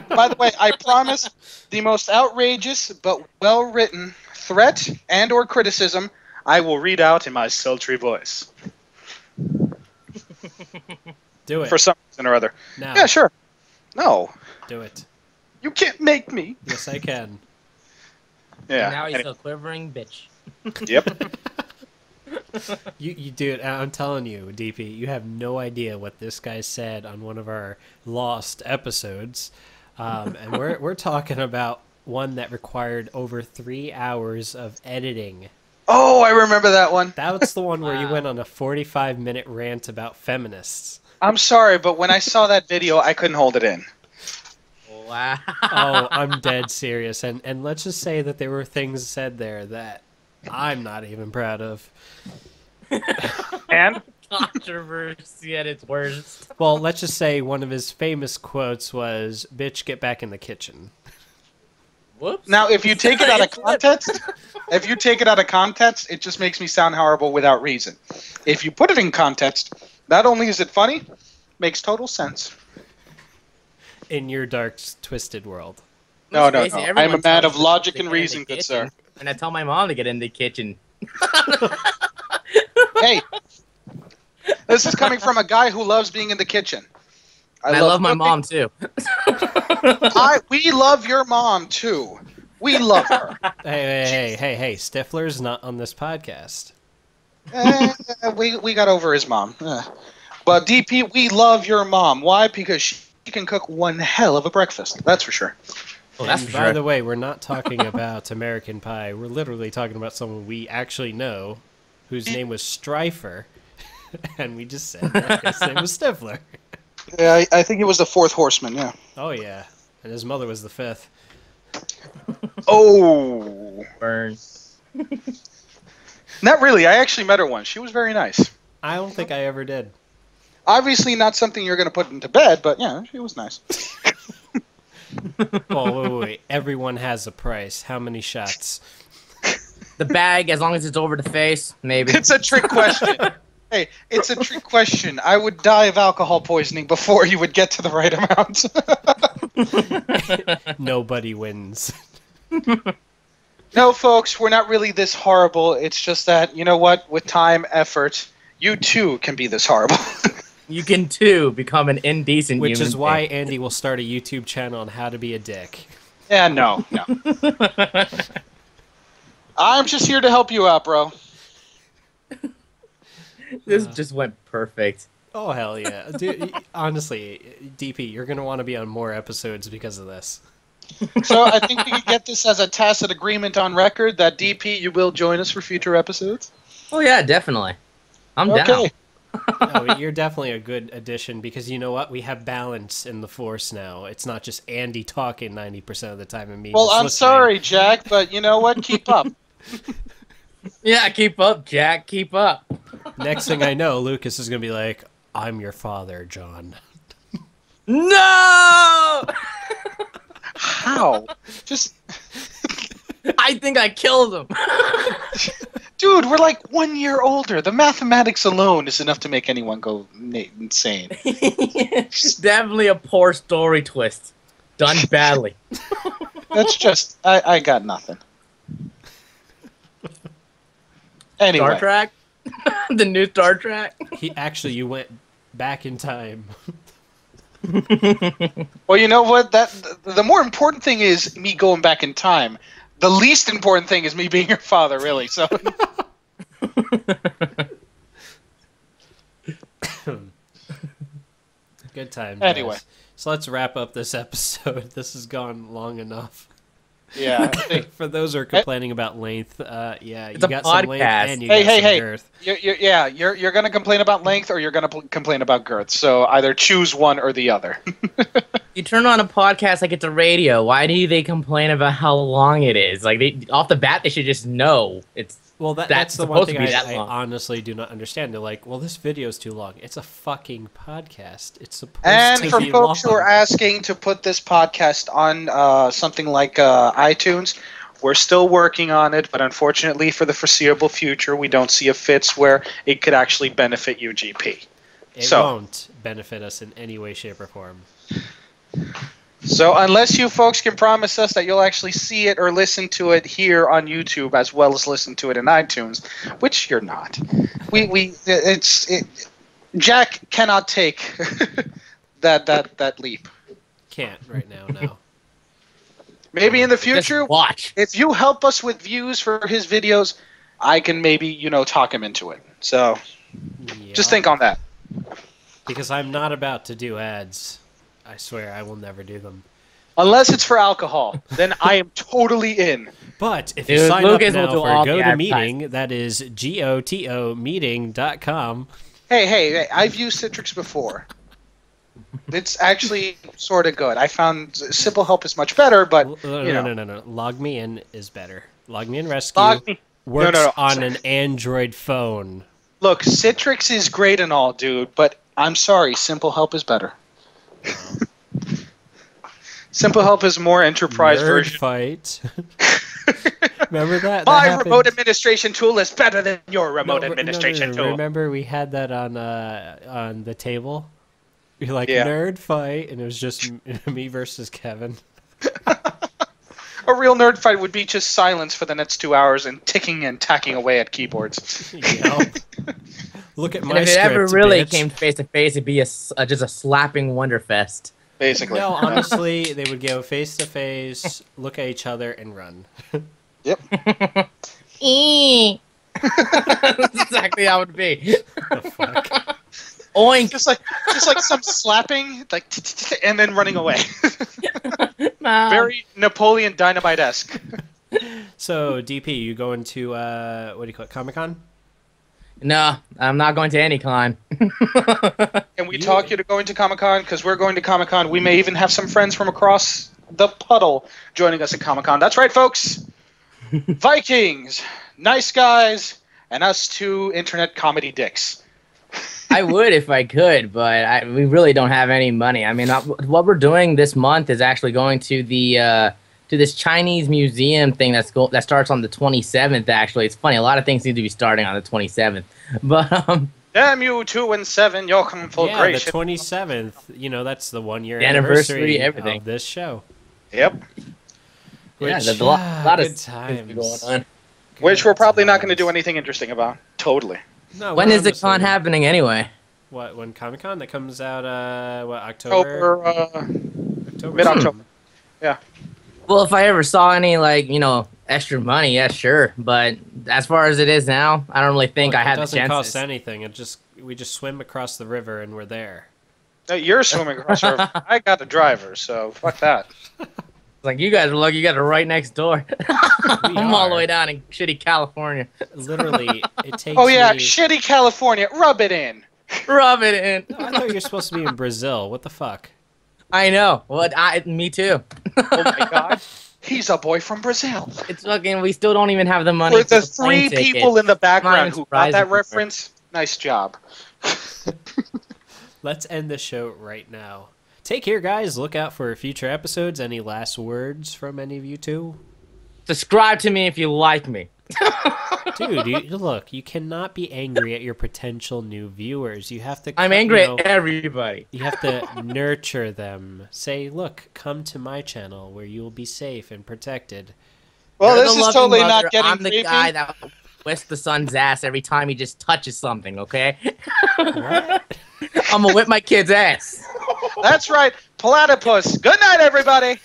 By the way, I promise the most outrageous but well-written threat and or criticism I will read out in my sultry voice. Do it. For some reason or other. Now. Yeah, sure. No. Do it. You can't make me. Yes, I can. Yeah. And now he's a quivering bitch. Yep. You dude, I'm telling you, DP, you have no idea what this guy said on one of our lost episodes. And we're talking about one that required over 3 hours of editing. Oh, I remember that one. That was the one where you went on a 45-minute rant about feminists. I'm sorry, but when I saw that video, I couldn't hold it in. Wow. Oh, I'm dead serious. And let's just say that there were things said there that I'm not even proud of. And? Controversy at its worst. Well, let's just say one of his famous quotes was, "Bitch, get back in the kitchen." Whoops. Now, if you take it out of context, it just makes me sound horrible without reason. If you put it in context, not only is it funny, makes total sense. In your dark, twisted world. No. I'm a man of logic and reason, good sir. And I tell my mom to get in the kitchen. Hey, this is coming from a guy who loves being in the kitchen. I love my mom, too. We love your mom, too. We love her. Hey, Stifler's not on this podcast. We got over his mom. But DP, we love your mom. Why? Because she can cook one hell of a breakfast. That's for sure. Oh, that's By the way, we're not talking about American Pie. We're literally talking about someone we actually know, whose name was Stryfer, and we just said that his name was Stifler. Yeah, I think he was the fourth horseman, yeah. Oh, yeah. And his mother was the fifth. Oh. Burn. Not really. I actually met her once. She was very nice. I don't think I ever did. Obviously not something you're going to put into bed, but yeah, she was nice. Oh, wait. Everyone has a price. How many shots? The bag, as long as it's over the face, maybe. It's a trick question. Hey, it's a trick question. I would die of alcohol poisoning before you would get to the right amount. Nobody wins. No, folks, we're not really this horrible. It's just that, you know what? With time, effort, you too can be this horrible. You can, too, become an indecent Which human is why being. Andy will start a YouTube channel on how to be a dick. Yeah, no. I'm just here to help you out, bro. This just went perfect. Oh, hell yeah. Dude, honestly, DP, you're going to want to be on more episodes because of this. So I think we can get this as a tacit agreement on record that DP, you will join us for future episodes. Oh, yeah, definitely. I'm down. Oh, you're definitely a good addition because you know what? We have balance in the force now. It's not just Andy talking 90% of the time and me Well, just I'm listening. sorry, Jack, but you know what? Keep up. Yeah, keep up, Jack. Keep up. Next thing I know, Lucas is going to be like, "I'm your father, John." No! How? Just... I think I killed him. Dude, we're like 1 year older. The mathematics alone is enough to make anyone go insane. Definitely a poor story twist. Done badly. That's just... I got nothing. Anyway. Star Trek? The new Star Trek. You went back in time. Well, you know what? The more important thing is me going back in time. The least important thing is me being your father, really. So. Good time. Anyway. Guys. So let's wrap up this episode. This has gone long enough. Yeah. For those who are complaining about length, yeah, It's you a got some length podcast. and you got some girth. You're going to complain about length or you're going to complain about girth. So either choose one or the other. You turn on a podcast like it's a radio. Why do they complain about how long it is? Like, off the bat, they should just know it's. Well, that's the one thing I honestly do not understand. They're like, well, this video is too long. It's a fucking podcast. It's supposed to be long. And for folks who are asking to put this podcast on something like iTunes, we're still working on it, but unfortunately for the foreseeable future, we don't see a fits where it could actually benefit UGP. It won't benefit us in any way, shape, or form. So unless you folks can promise us that you'll actually see it or listen to it here on YouTube as well as listen to it in iTunes, which you're not, Jack cannot take that leap. Can't right now. No. Maybe in the future, Just watch. if you help us with views for his videos, I can maybe talk him into it. So just think on that. Because I'm not about to do ads. I swear I will never do them. Unless it's for alcohol, then I am totally in. But if you Dude, sign Lucas up will now do all for the GoToMeeting, that is GOTOmeeting.com. Hey, I've used Citrix before. It's actually sort of good. I found Simple Help is much better, but No. Log Me In is better. Log Me In Rescue works on an Android phone. Look, Citrix is great and all, dude, but I'm sorry, Simple Help is better. Simple Help is more enterprise version. Fight. Remember that? My remote administration tool is better than your remote administration tool. Remember we had that on the table? You're like, nerd fight, and it was just me versus Kevin. A real nerd fight would be just silence for the next 2 hours and ticking and tacking away at keyboards. Look at my And if it script, ever really bitch. came face to face, it'd be just a slapping wonderfest. Basically. No, honestly, they would go face to face, look at each other, and run. Yep. That's exactly how it would be. The fuck? Oink. Just like some slapping, like, and then running away. Very Napoleon Dynamite-esque. So, DP, you going to, what do you call it, Comic-Con? No, I'm not going to any con. Can we talk you to going to Comic-Con? Because we're going to Comic-Con. We may even have some friends from across the puddle joining us at Comic-Con. That's right, folks. Vikings, nice guys, and us two internet comedy dicks. I would if I could, but we really don't have any money. I mean, what we're doing this month is actually going to the to this Chinese museum thing that starts on the 27th. Actually, it's funny. A lot of things need to be starting on the 27th, but Damn you, 2 and 7, your conflagration. The 27th. You know, that's the 1 year anniversary, everything of this show. Yep. Yeah, there's a lot of times going on. Which we're probably not going to do anything interesting about. Totally. No. When is the con happening anyway? What? When Comic-Con? That comes out October? October. Mid-October. Yeah. Well, if I ever saw any extra money, yeah, sure. But as far as it is now, I don't really think I have the chances. It doesn't cost anything. We just swim across the river and we're there. No, you're swimming across the river. I got a driver, so fuck that. Like, you guys are lucky. You got it right next door. I'm all the way down in shitty California. Literally, it takes. Oh yeah, shitty California. Rub it in. Rub it in. No, I thought you were supposed to be in Brazil. What the fuck? I know. Well, me too. Oh my god. He's a boy from Brazil. It's fucking. We still don't even have the money. For the three people in the background who got that reference, nice job. Let's end the show right now. Take care, guys. Look out for future episodes. Any last words from any of you two? Subscribe to me if you like me. Dude, look, you cannot be angry at your potential new viewers. You have to. I'm angry at everybody. You have to nurture them. Say, look, come to my channel where you will be safe and protected. Well, this is totally not getting I'm the creepy. guy that whisk the son's ass every time he just touches something, okay? I'm gonna whip my kid's ass. That's right. Platypus. Good night, everybody.